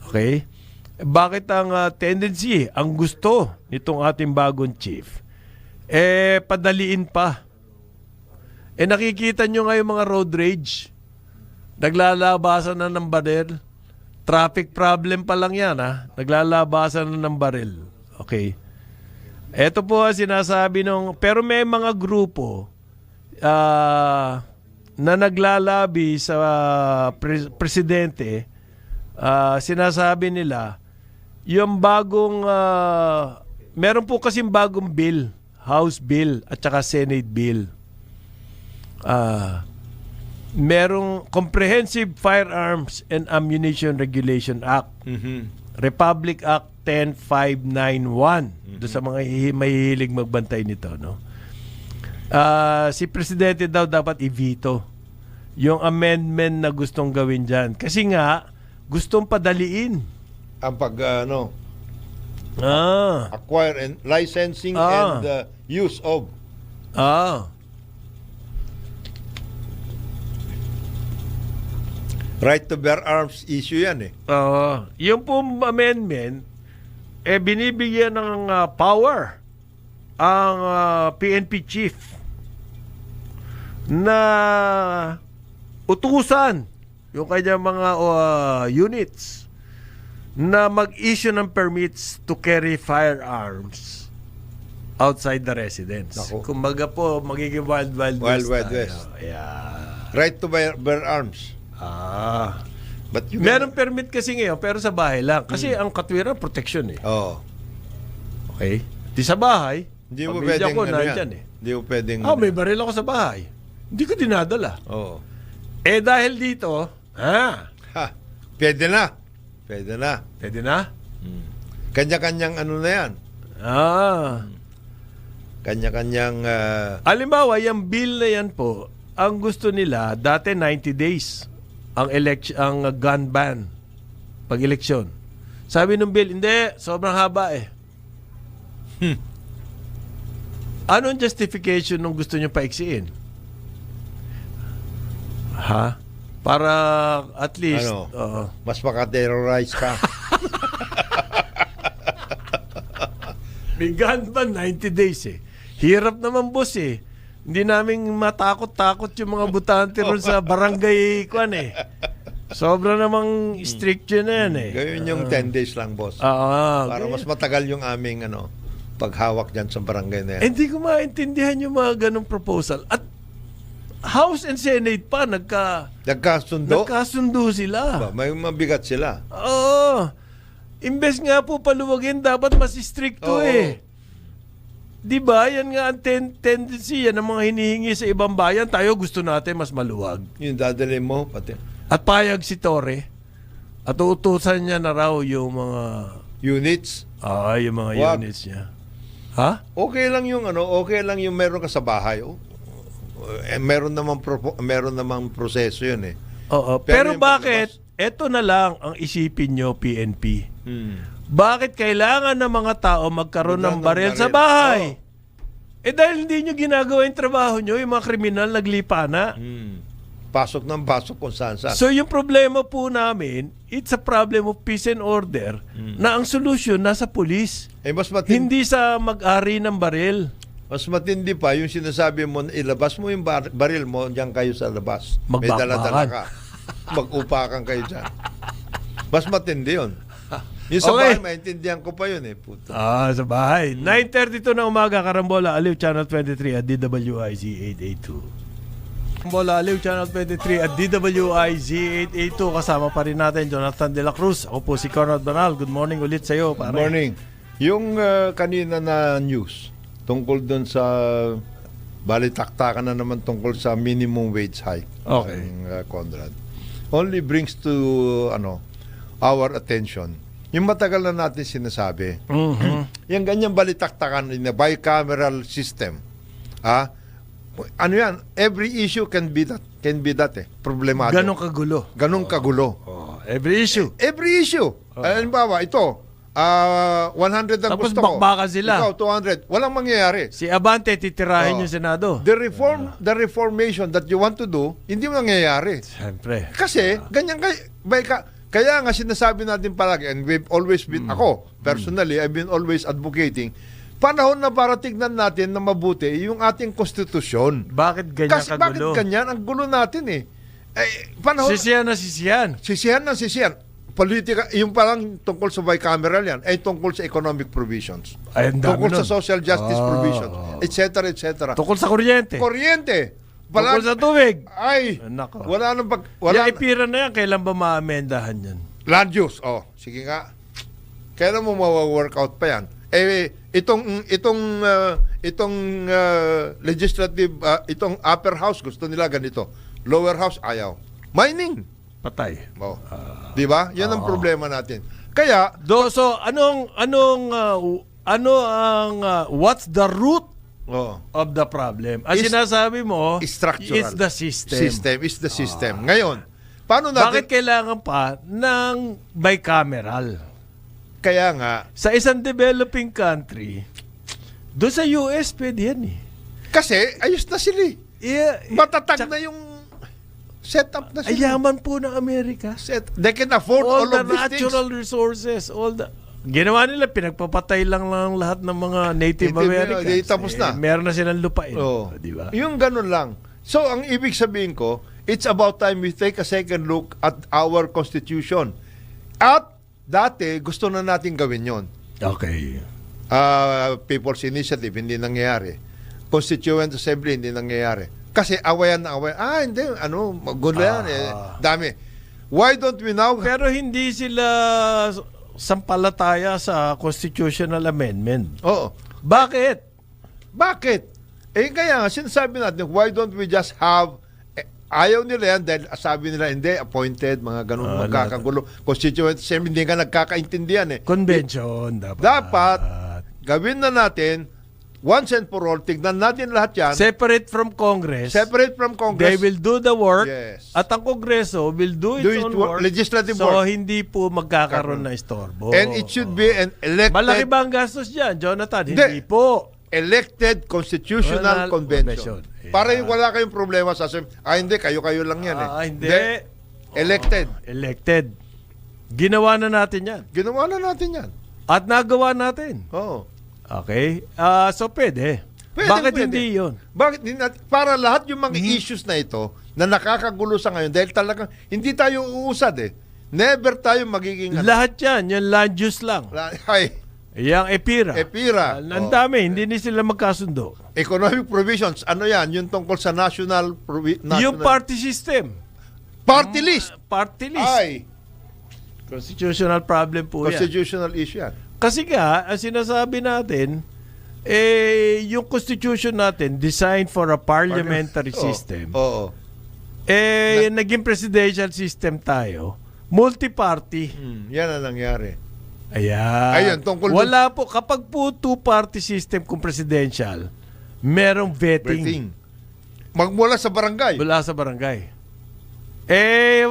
Okay? Bakit ang tendency, ang gusto nitong ating bagong chief, padaliin pa. Nakikita nyo nga yung mga road rage. Naglalabasan na ng baril. Traffic problem pa lang yan, Naglalabasan na ng baril. Okay. Ito po sinasabi pero may mga grupo na naglalabi sa presidente, sinasabi nila, yung bagong, meron po kasing bagong bill, House bill at saka Senate bill. Merong Comprehensive Firearms and Ammunition Regulation Act. Republic Act 10591. Doon sa mga mahihilig magbantay nito, si Presidente daw dapat i-veto yung amendment na gustong gawin dyan. Kasi nga, gustong padaliin. Ang acquire and licensing and use of. Right to bear arms issue yan Yung pong amendment, binibigyan ng power ang PNP chief na utusan yung kanyang mga units na mag-issue ng permits to carry firearms outside the residence. Naku. Kumbaga po, magiging wild Wild tayo. West. Yeah. Right to bear arms. But you Meron permit kasi ngayon, pero sa bahay lang. Kasi ang katwiran, protection eh. Oh. Okay? Di sa bahay, Hindi mo pamilya pwedeng ko ano nandyan yan. eh. Hindi mo pwedeng May baril ako sa bahay. Hindi ko dinadala. Oo. Eh dahil dito, Ha, pwede na. Pwede na. pwede na? Kanya-kanyang ano na yan. Kanya-kanyang Halimbawa, yung bill na yan po, ang gusto nila, dati 90 days ang gun ban pag eleksyon. Sabi ng bill, hindi, sobrang haba eh. Anong justification nung gusto nyo paiksiin? Ha? Para at least, ano, mas makaterrorize ka. may gun ban 90 days eh. Hirap naman boss eh. Hindi namin matakot-takot yung mga butante ron sa barangay kwan eh. Sobra namang strict yun na yan eh. Gawin yung 10 days lang, boss. Para ganyan. mas matagal yung aming paghawak dyan sa barangay na yan. Hindi ko maintindihan yung mga ganong proposal. At House and Senate pa nagkasundo sila. May mabigat sila. Oo. Imbes nga po paluwagin, dapat mas stricto Oo. eh. Di ba? Yan nga ang tendency yan ng mga hinihingi sa ibang bayan. Tayo gusto natin mas maluwag. Yung dadalhin mo, pati. At payag si Torre. At uutusan niya na raw yung mga Units. yung mga Wag. units niya. Ha? Okay lang yung meron ka sa bahay. Meron namang proseso yun eh. Oo. Pero Pero yung bakit? Ito na lang ang isipin nyo, PNP. Bakit kailangan ng mga tao magkaroon ng baril sa bahay? Dahil hindi nyo ginagawa yung trabaho nyo, yung mga kriminal naglipa na. Pasok ng pasok kung saan saan. So yung problema po namin, it's a problem of peace and order na ang solusyon nasa pulis. Mas matindi, Hindi sa mag-ari ng baril. mas matindi pa yung sinasabi mo, ilabas mo yung baril mo, diyan kayo sa labas. May Magbakbakan. dala-dala ka. Mag-upakan kayo dyan. Mas matindi yun. Yung sa Okay. bahay, maintindihan ko pa yun eh. Puto. Sa bahay. 9:32 na umaga, Karambola, Aliw, Channel 23 at DWIZ 882. Karambola, Aliw, Channel 23 at DWIZ 882. Kasama pa rin natin, Jonathan De La Cruz. Ako po si Conrad Banal. Good morning ulit sa iyo, pare. Good morning. Yung kanina na news tungkol doon sa balitaktakan na naman tungkol sa minimum wage hike. Okay. Conrad. Only brings to our attention yung matagal na natin sinasabi. Yung ganyang balitaktakan in a bicameral system. Ano yan? Every issue can be that eh. Problemado. Ganong kagulo. Every issue. Every issue. Halimbawa, ito, 100 ang Tapos gusto ko. bakbakan sila. Ikaw, 200. Walang mangyayari. Si Abante, titirahin yung Senado. The reformation that you want to do, hindi mo nangyayari. Siyempre. Kasi, ganyan kaya nga sinasabi natin palagi, and we've always been, ako, personally, I've been always advocating, panahon na para tignan natin na mabuti yung ating konstitusyon. Bakit ganyan Kasi bakit kagulo? ganyan? Ang gulo natin eh. Panahon, Sisiyan na sisiyan. sisihan ng sisihan. Politika, yung parang tungkol sa bicameral yan, ay tungkol sa economic provisions. Ay, ang dami Tungkol sa nun. social justice provisions, etc. etc. Tungkol sa kuryente. Kuryente. Tungkol sa tubig. Ay, Nako. wala nang Yung ipira na yan, kailan ba ma-amendahan yan? land use. Sige nga. Kailan mo mawa-workout pa yan? Itong legislative, itong upper house, gusto nila ganito. Lower house, ayaw. Mining. Patay. Di ba? Yan ang problema natin. Kaya, So, what's the root of the problem? Ang Is- sinasabi mo, structural. it's the system. System is the system. Ngayon, paano natin? Bakit kailangan pa ng bicameral? Kaya nga, Sa isang developing country, doon sa US, pwede yan eh. kasi ayos na sila eh. Matatag Tsaka- na yung setup na sila. Ayaman po ng Amerika. They can afford all, All the of these things. natural resources, ginawa nila, pinagpapatay lang lahat ng mga Native Americans. Tapos na. Meron na silang lupain. Oo. Di ba? Yung ganun lang. So, ang ibig sabihin ko, it's about time we take a second look at our Constitution. At dati, gusto na natin gawin yon. Okay. People's Initiative, hindi nangyayari. Constituent Assembly, hindi nangyayari. Kasi awayan na awayan. Hindi, gulo yan dami. Why don't we now... Pero hindi sila sampalataya sa constitutional amendment. Oo. Bakit? Bakit? Kaya nga, sinasabi natin, why don't we just have... ayaw nila yan dahil sabi nila, hindi, appointed, mga ganun, magkakagulo. Constituent Assembly, hindi ka nagkakaintindihan Convention dapat. Dapat, gawin na natin, once and for all, tignan natin lahat yan. Separate from Congress. Separate from Congress. They will do the work. Yes. At ang Kongreso will do its own work. Legislative so, work. hindi po magkakaroon na istorbo. And it should be an elected... Malaki ba ang gastos dyan, Jonathan? Hindi po. Elected Constitutional Convention. Yeah. Para yung wala kayong problema sa... hindi, kayo-kayo lang yan Hindi. Elected. Elected. Ginawa na natin yan. Ginawa na natin yan. At nagawa natin. Oo. Okay? So, pwede. Bakit Pwede. hindi yun? Bakit hindi natin? Para lahat yung mga issues na ito na nakakagulo sa ngayon dahil talagang hindi tayo uusad Never tayo magiging... Lahat yan. Yung land use lang. Yang EPIRA. EPIRA. Ang dami. Hindi ni sila magkasundo. Economic provisions. Ano yan? Yung tungkol sa national... Yung party system. Party list. Party list. Constitutional problem po yan. Constitutional issue yan. Kasi nga, ang sinasabi natin, yung constitution natin, designed for a parliamentary system, naging presidential system tayo, multi-party. Yan ang nangyari. Ayan. Tungkol wala po, kapag po two-party system kung presidential, merong vetting. Magmula sa barangay. Wala sa barangay.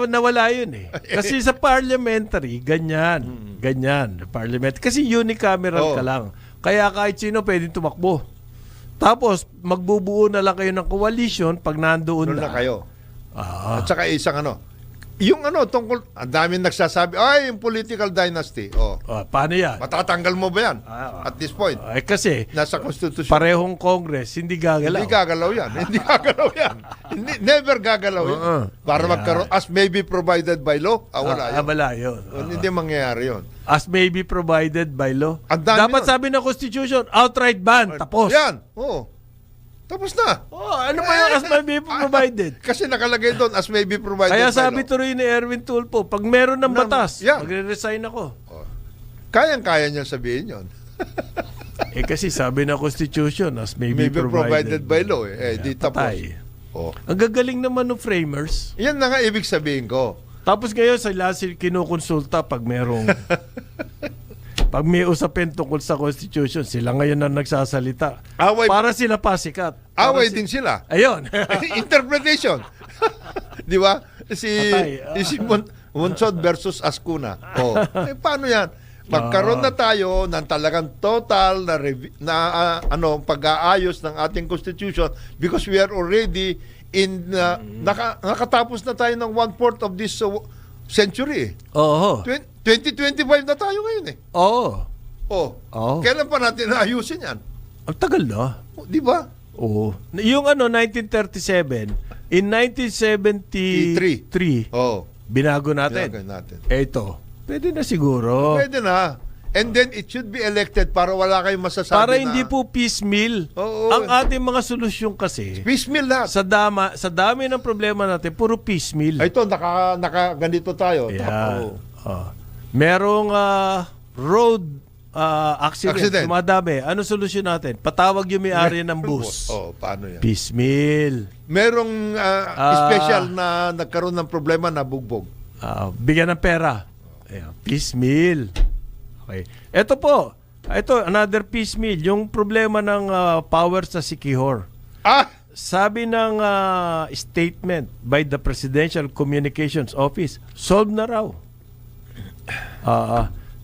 Nawala yun Kasi sa parliamentary, ganyan. Ganyan. Parliament. Kasi unicameral ka lang. Kaya kahit sino pwedeng tumakbo. Tapos, magbubuo na lang kayo ng coalition pag nandoon na kayo. Ah. At saka isang yung tungkol, ang daming nagsasabi, yung political dynasty. Paano yan? Matatanggal mo ba yan? At this point. Kasi, nasa constitution. Parehong Congress, hindi gagalaw. Hindi gagalaw yan. Hindi gagalaw yan. Never gagalaw yan. Para magkaroon, as may be provided by law, wala yun. Wala yun. Hindi mangyayari yun. As may be provided by law. nun. Dapat sabi ng Constitution, outright ban. Tapos. Yan. Tapos na. Ano ba yung as may be provided? Kasi nakalagay doon, as may be provided Kaya by sabi law. tuloy ni Erwin Tulfo, pag meron ng batas, yan. magre-resign ako. Kayang-kaya niya sabihin yun. Kasi sabi ng Constitution, as may May be be provided by law. Di tapos. Patay. Ang gagaling naman ng framers. Yan na nga ibig sabihin ko. Tapos ngayon sila kinukonsulta pag merong pag may usapin tungkol sa Constitution, sila ngayon na nagsasalita. Para sila pasikat. Away din sila. Ayun. Interpretation. Di ba? Si Monsod versus Ascuna. Paano yan? Magkaroon na tayo ng talagang total na pag-aayos ng ating Constitution because we are already in nakatapos na tayo ng 1/4 of this century. 2025 na tayo ngayon Kailan pa natin naayusin yan? Ang tagal na. Di ba? Yung 1937, in 1973, binago natin. Ito, pwede na siguro. Pwede na. And then it should be elected para wala kayong masasabi para hindi po piecemeal. Ang ating mga solusyon kasi, piecemeal lahat. Sa dami ng problema natin, puro piecemeal. Ito, naka ganito tayo. Merong road accident. Tumadami. Ano solusyon natin? Patawag yung may-ari ng bus. Paano yan? Piecemeal. Merong special na nagkaroon ng problema na bugbog. Bigyan ng pera. Piecemeal. Okay. Ito po. Ito, another piecemeal. Yung problema ng power sa Siquijor. Sabi ng statement by the Presidential Communications Office, solve na raw.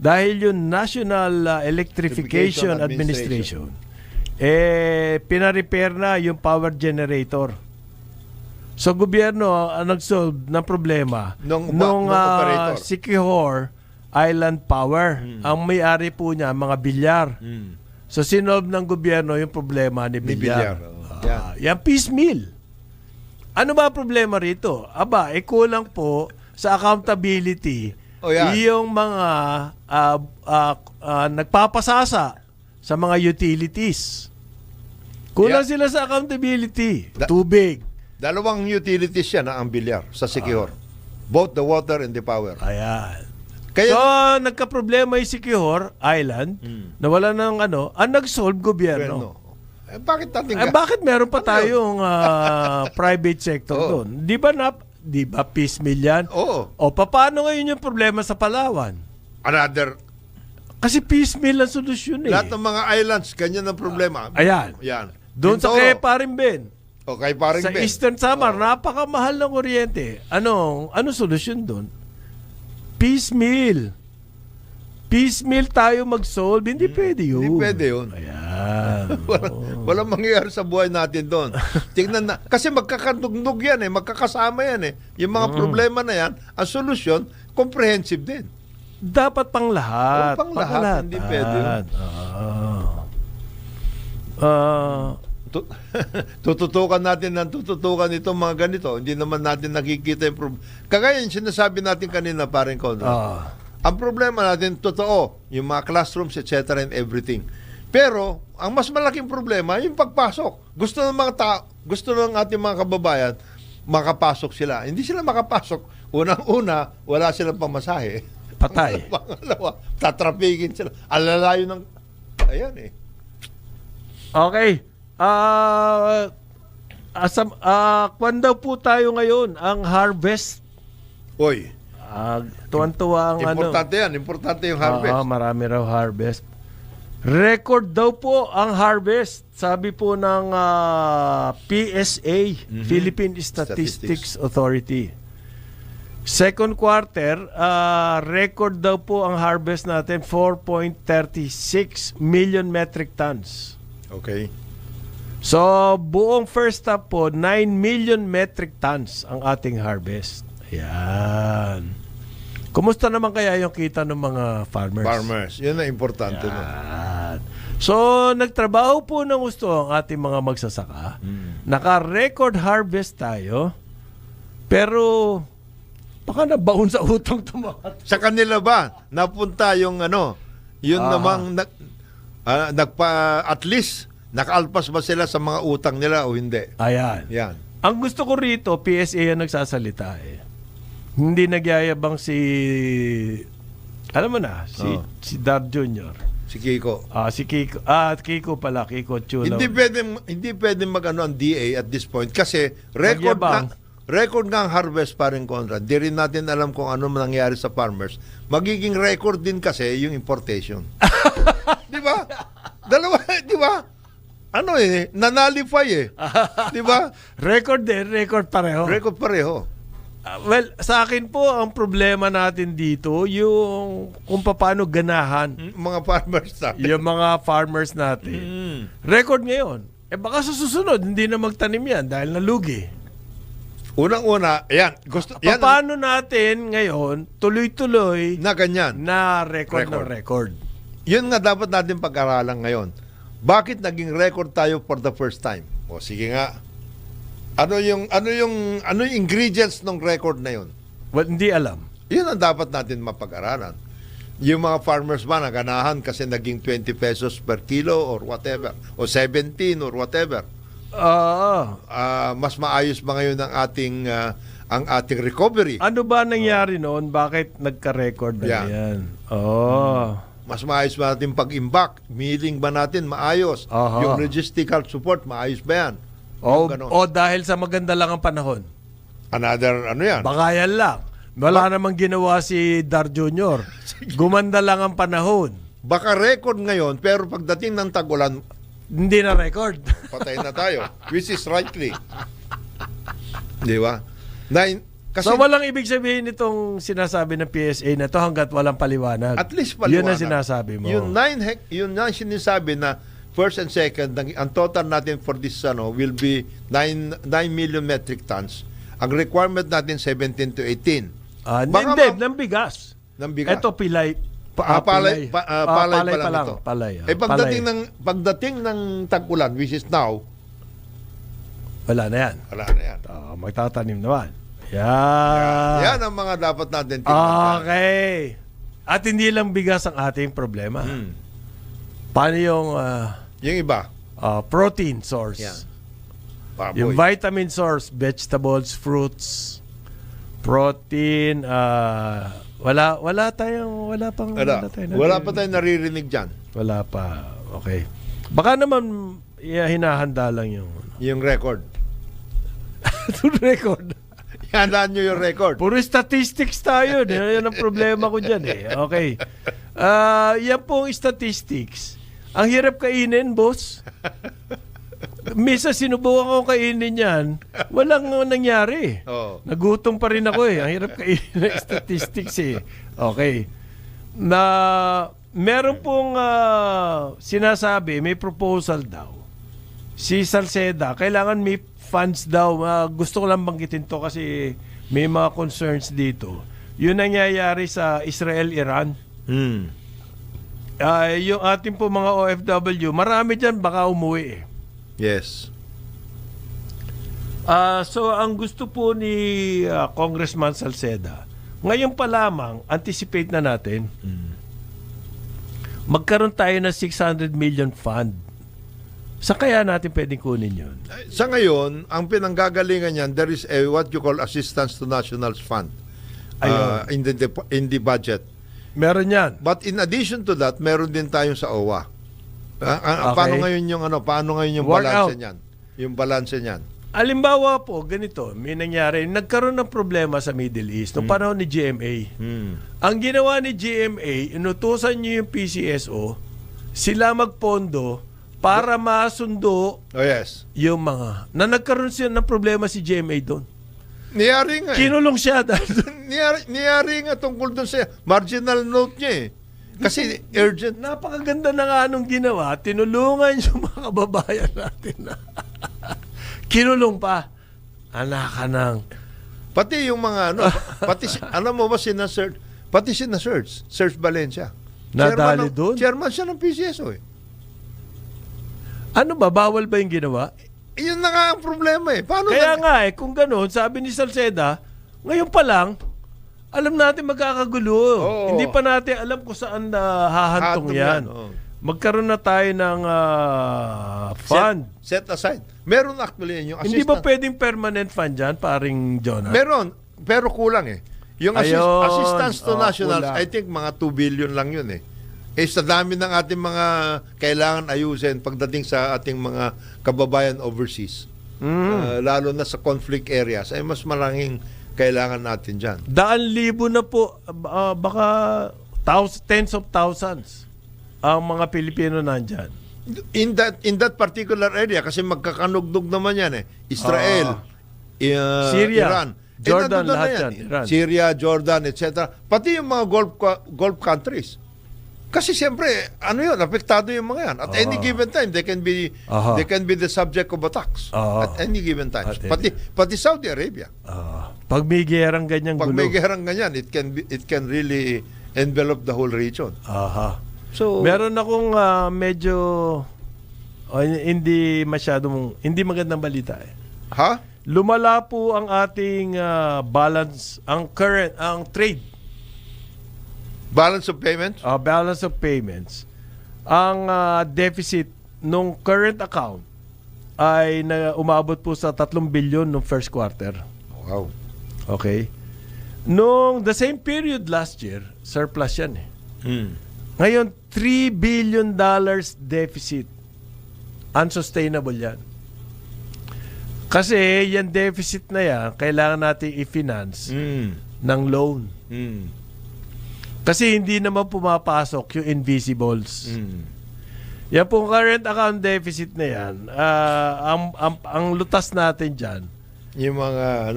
Dahil yung National Electrification Administration, pina-repair na yung power generator. So, gobyerno ang nag-solve ng problema nung Siquijor Island Power. Ang may-ari po niya, mga bilyar. So, sinolve ng gobyerno yung problema ni bilyar. Yan, piecemeal. Ano ba problema rito? Kulang po sa accountability yung mga nagpapasasa sa mga utilities. Kulang sila sa accountability. Tubig. Dalawang utilities yan ang bilyar sa Siquijor. Both the water and the power. Ayan. Kaya, So, nagka-problema yung Siquijor Island, nawala ng ang nag-solve gobyerno. bakit natin Bakit meron pa tayong private sector Oo. doon? Di ba piecemeal yan? Oo. O paano ngayon yung problema sa Palawan? Another, Kasi piecemeal ang solusyon eh. lahat ng mga islands, ganyan ang problema. Ayan. Yan. Doon sa Mindoro. Kepa rin, Ben. O kay paring Sa Ben. Eastern Samar, napakamahal ng kuryente. Ano solusyon doon? Piecemeal. Piecemeal tayo mag-solve. Hindi pwede yun. Hindi pwede yun. Ayan. Walang mangyayari sa buhay natin doon. Tingnan na. Kasi magkakatugnog yan eh. Magkakasama yan eh. Yung mga problema na yan, ang solusyon, comprehensive din. Dapat pang lahat. Pang lahat. Hindi pwede yun. Tututukan natin ng tututukan itong mga ganito. Hindi naman natin nakikita yung problema. Kagaya yung sinasabi natin kanina, paring Conrad. Ang problema natin, totoo, yung mga classrooms, etc. and everything. Pero, ang mas malaking problema, yung pagpasok. Gusto ng mga gusto ng ating mga kababayan, makapasok sila. Hindi sila makapasok. Unang-una, wala silang pamasahe. Patay. Pangalawa, tatrapigin sila. Alalayo ng... Ayan eh. Okay. Kwan daw po tayo ngayon, ang harvest. Oy, Tuwan-tuwa ang importante yan. Importante yung harvest. Marami raw harvest. Record daw po ang harvest. Sabi po ng PSA, Philippine Statistics Authority. Second quarter, record daw po ang harvest natin, 4.36 million metric tons. Okay. So, buong first half po, 9 million metric tons ang ating harvest. Ayan. Kumusta naman kaya yung kita ng mga farmers? Farmers. Yun ang importante. No? Yan. So, nagtrabaho po ng gusto ang ating mga magsasaka. Naka-record harvest tayo. Pero, baka nabaon sa utang tumakat. Sa kanila ba, napunta yung yun namang at least, nakaalpas ba sila sa mga utang nila o hindi? Ayan. Yan. Ang gusto ko rito, PSA ang nagsasalita eh. Hindi nagyayabang si si Dar Jr. Si Kiko. Si Kiko. Kiko pala, Kiko Chulo. Hindi pwedeng mag-ano ang DA at this point kasi record nga ang harvest, paring Conrad. Di rin natin alam kung ano nangyari sa farmers. Magiging record din kasi yung importation. Di ba? Dalawa, di ba? Nanalify eh. Di ba? Record din, record pareho. Record pareho. Well, sa akin po, ang problema natin dito, yung kung paano ganahan Mga farmers natin. yung mga farmers natin. Record ngayon. Baka sa susunod, hindi na magtanim yan dahil nalugi. Unang-una, yan. Paano natin ngayon, tuloy-tuloy Na ganyan. na record ng record? Yun nga dapat natin pag-aralan ngayon. Bakit naging record tayo for the first time? O sige nga. Ano yung ingredients ng record na yun? Well, hindi alam. Yun ang dapat natin mapag-aralan. Yung mga farmers ba naganahan kasi naging 20 pesos per kilo or whatever, o 17 or whatever. Mas maayos ba ngayon ang ating recovery? Ano ba nangyari noon? Bakit nagka-record na yan? Mas maayos ba natin pag-imbak? Milling ba natin maayos? Yung logistical support, maayos ba yan? O dahil sa maganda lang ang panahon? Another, yan? Baka yan lang. Wala namang ginawa si Dar Jr. Gumanda lang ang panahon. Baka record ngayon, pero pagdating ng tag-ulan, hindi na record. patay na tayo. Which is rightly. Di ba? Kasi, So walang ibig sabihin itong sinasabi ng PSA na to hanggat walang paliwanag. At least paliwanag. Yun ang sinasabi mo. Yung 9 sinasabi na first and second, ang total natin for this will be 9 million metric tons. Ang requirement natin 17 to 18. Hindi, ng bigas. Ng bigas. Ito pilay. Palay pa lang ito. Palay. Pagdating ng tag-ulan, which is now, wala na yan. Wala na yan. Magtatanim naman. Yan. Yan ang mga dapat natin tingnan. Okay. At hindi lang bigas ang ating problema. Paano yung Yung iba, protein source? Yan. Yung baboy. vitamin source, vegetables, fruits, protein, wala Wala pa tayong naririnig dyan. Wala pa. Okay. Baka naman hinahanda lang Yung record. record. Handaan nyo yung record. Puro statistics tayo. Yan ang problema ko dyan eh. Okay. Yan pong statistics. Ang hirap kainin, boss. Misa sinubukan ko kainin yan, walang nangyari. Oo. Nagutom pa rin ako eh. Ang hirap kainin ng statistics eh. Okay. Na meron pong sinasabi, may proposal daw. Si Salceda, kailangan may funds daw. Gusto ko lang banggitin to kasi may mga concerns dito. Yun nangyayari sa Israel-Iran. Yung ating po mga OFW, marami dyan baka umuwi eh. Yes. So ang gusto po ni Congressman Salceda, ngayon pa lamang, anticipate na natin, magkaroon tayo ng 600 million fund. Sa kaya natin pwedeng kunin yun? Sa ngayon, ang pinanggagalingan niyan, there is a what you call Assistance to Nationals Fund in the budget. Meron yan. But in addition to that, meron din tayong sa OWA. Okay. Paano ngayon yung balanse niyan? Yung balanse niyan. Alimbawa po, ganito, may nangyari, nagkaroon ng problema sa Middle East noong panahon ni GMA. Ang ginawa ni GMA, inutusan niyo yung PCSO, sila magpondo para masundo Oh yes. yung mga, na nagkaroon siya ng problema si GMA doon. Niyari nga. Kinulong siya dahil Niyari nga tungkol doon sa marginal note niya eh. Kasi urgent. napakaganda na nga nung ginawa, tinulungan yung mga kababayan natin na kinulong pa. Anak ka nang. Pati yung mga alam mo ba pati Serge Valencia. Nadali doon? Chairman siya ng PCSO eh. Ano ba, bawal ba yung ginawa? Iyon na nga ang problema eh. Paano Kaya nga eh, kung gano'n, sabi ni Salceda, ngayon pa lang, alam natin magkakagulo. Oo. Hindi pa natin alam kung saan hahantong yan. oo. Magkaroon na tayo ng fund. Set aside. Meron actually yung Hindi ba assistant. pwedeng permanent fund dyan, paring Jonah? Meron, pero kulang eh. Yung Ayun. assistance to nationals, Kulang. I think mga 2 billion lang yun eh. Sa dami ng ating mga kailangan ayusin pagdating sa ating mga kababayan overseas. Lalo na sa conflict areas, ay mas maraming kailangan natin dyan. Daan libo na po, baka tens of thousands ang mga Pilipino nandyan. In that particular area, kasi magkakanugdog naman yan eh. Israel, Syria, Iran. Jordan, nandun na lahat yan. yan, Iran. Syria, Jordan, etc. Pati yung mga Gulf countries. Kasi siyempre, apektado yung mga yan. At any given time, they can be the subject of attacks. At any given time. Pati Saudi Arabia. Pag may gerang ganyang Pag gulo. may gerang ganyan, it can really envelop the whole region. So, Meron akong medyo hindi magandang balita eh. ha? Lumala po ang ating balance, ang trade. Balance of payments? Balance of payments. Ang deficit nung current account ay umabot po sa 3 billion nung first quarter. Wow. Okay? Nung the same period last year, surplus yan eh. Ngayon, $3 billion deficit. Unsustainable yan. Kasi yan deficit na yan, kailangan natin i-finance ng loan. Kasi hindi naman pumapasok yung invisibles. Yan pong current account deficit na yan, ang lutas natin dyan, Yung mga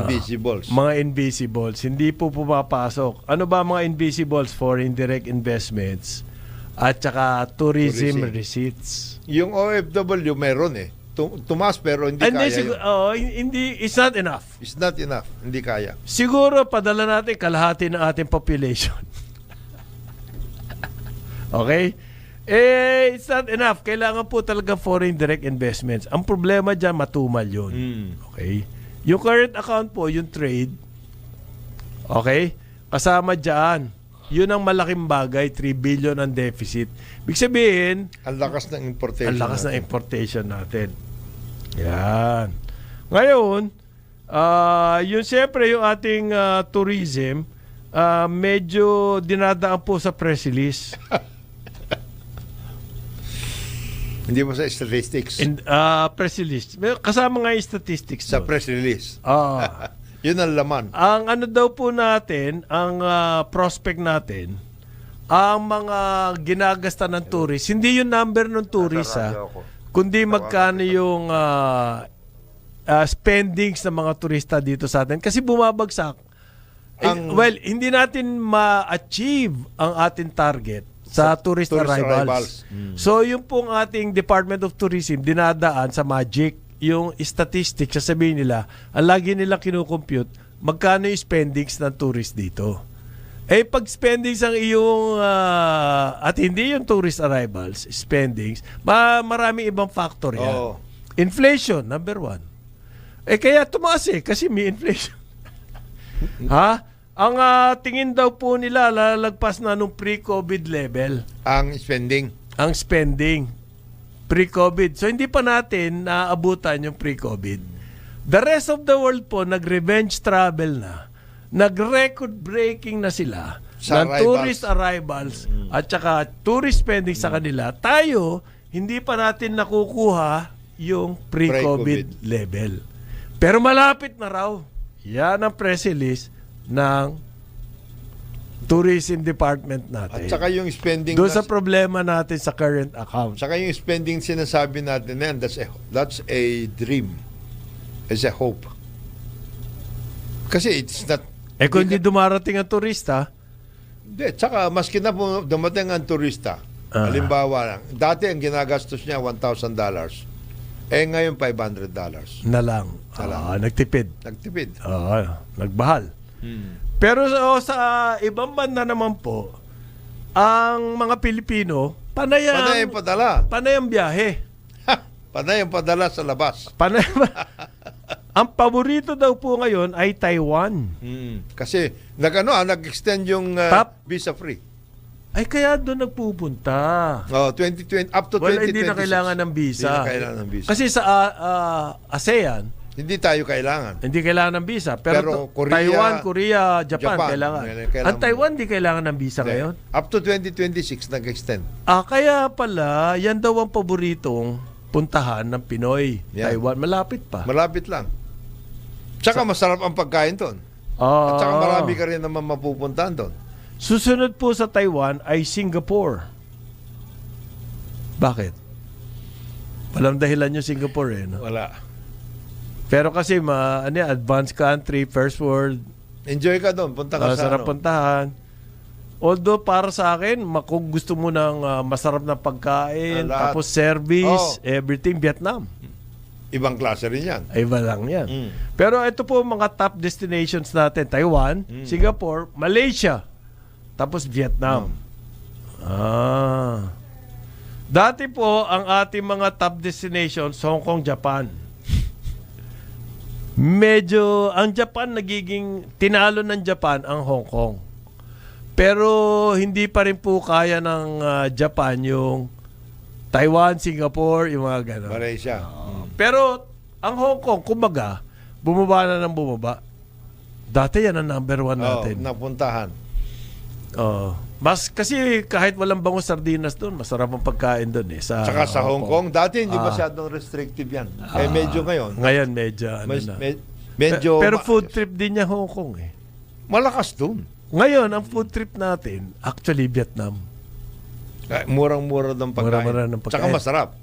invisibles. mga invisibles, hindi po pumapasok. Ano ba mga invisibles? Foreign direct investments at saka tourism receipts. Yung OFW meron eh. Tumas pero hindi And kaya yun. it's not enough. It's not enough. Hindi kaya. Siguro padala natin kalahati ng ating population. Okay? It's not enough. Kailangan po talaga foreign direct investments. Ang problema dyan, matumal yun. Okay? Yung current account po, yung trade, okay? Kasama dyan, yun ang malaking bagay, 3 billion ang deficit. Ibig sabihin, Ang lakas ng importation. ang lakas ng natin. importation natin. Yan. Ngayon, yun siyempre yung ating tourism, medyo dinadaan po sa press release. Hindi mo sa statistics. Press release. Kasama nga yung statistics Sa doon. press release. Yun ang laman. Ang ano daw po natin, ang prospect natin, ang mga ginagasta ng tourist, hindi yung number ng tourist kundi magkano yung spendings ng mga turista dito sa atin. Kasi bumabagsak. Well, hindi natin ma-achieve ang ating target sa tourist arrivals. So, yung pong ating Department of Tourism, dinadaan sa magic, yung statistics, sasabihin nila, ang lagi nila kinukompute, magkano yung spendings ng tourist dito. Pag spendings ang iyong, at hindi yung tourist arrivals, spendings, maraming ibang factor yan. Oo. Inflation, number 1. Kaya tumaas kasi may inflation. Ha? Ang tingin daw po nila, lalagpas na nung pre-COVID level. Ang spending. Ang spending. Pre-COVID. So, hindi pa natin naaabutan yung pre-COVID. The rest of the world po, nag-revenge travel na. Nag-record-breaking na sila Sa ng arrivals. tourist arrivals at saka tourist spending sa kanila. Tayo, hindi pa natin nakukuha yung pre-COVID level. Pero malapit na raw. Yan ang press release ng tourism department natin. At saka yung spending. Doon sa problema natin sa current account. Saka yung spending sinasabi natin na yan, that's a dream. It's a hope. Kasi it's not. Kung hindi dumarating ang turista, Hindi, tsaka maski na po dumating ang turista, halimbawa lang, dati ang ginagastos niya $1,000. Ngayon $500. na lang. Nagtipid. Nagtipid. Nagbahal. Pero sa ibang banda naman po, ang mga Pilipino, panay Panay ang padala. ang biyahe. Panay ang padala sa labas. Panay, ang paborito daw po ngayon ay Taiwan. Kasi nag-extend yung Top. visa free. Ay kaya doon nagpupunta. 2020 up to 2026. Hindi na kailangan ng visa. Hindi na kailangan ng visa. Kasi sa ASEAN, Hindi tayo kailangan. hindi kailangan ng visa. Pero, Korea, Taiwan, Korea, Japan, Japan, kailangan. kailangan Ang mo. Taiwan, di kailangan ng visa ngayon. Up to 2026 nag-extend. Kaya pala, yan daw ang paboritong puntahan ng Pinoy. Yan. Taiwan, malapit pa. Malapit lang. Tsaka masarap ang pagkain doon. At saka marami ka rin naman mapupuntahan doon. Susunod po sa Taiwan ay Singapore. Bakit? Walang dahilan yung Singapore no? Wala. Pero kasi advanced country, first world, Enjoy ka doon. Punta ka sa sarap puntahan. Although para sa akin, kung gusto mo ng masarap na pagkain, Lahat. tapos service, everything, Vietnam. Ibang klase rin yan. Ay, iba lang yan. Pero ito po mga top destinations natin. Taiwan, Singapore, Malaysia, tapos Vietnam. Dati po, ang ating mga top destinations, Hong Kong, Japan. Medyo, ang Japan nagiging, tinalo ng Japan ang Hong Kong. Pero hindi pa rin po kaya ng Japan yung Taiwan, Singapore, yung mga gano'n. Malaysia. Pero ang Hong Kong, kumbaga, bumaba na ng bumaba. Dati yan ang number 1 natin. Napuntahan. Mas kasi kahit walang bango sardinas doon, masarap ang pagkain doon Tsaka sa Hong Kong, dati hindi masyadong restrictive yan. Medyo ngayon. Ngayon medyo Medyo pero food trip din niya Hong Kong malakas doon. Ngayon, ang food trip natin, actually Vietnam. Murang-mura ng pagkain. Murang-mura ng pagkain. Tsaka masarap.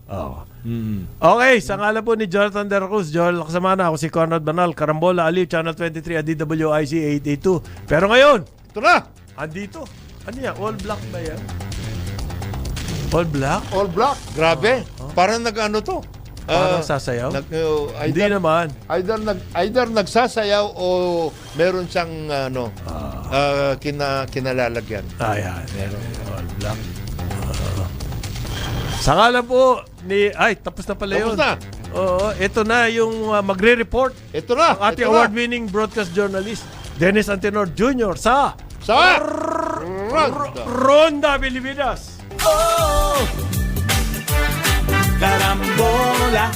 Okay, sa ngalan po ni Jonathan De La Cruz, Joel Laksamana, ako si Conrad Banal, Karambola, Aliw, Channel 23, DWIC 882. Pero ngayon, Ito na! andito. Ano yan? All black ba yan? All black? All black. Grabe. Parang nag-ano to. Parang sasayaw? Hindi naman. Either nagsasayaw o meron siyang kinalalagyan. Ayan. All black. Sa ngalan po ni... Ay, tapos na pala yun. Tapos na. Oo, ito na yung magre-report Ito na. ang ating ito na. award-winning broadcast journalist, Dennis Antenor Jr. sa... Sa Ronda Pilipinas. Oh! Karambola.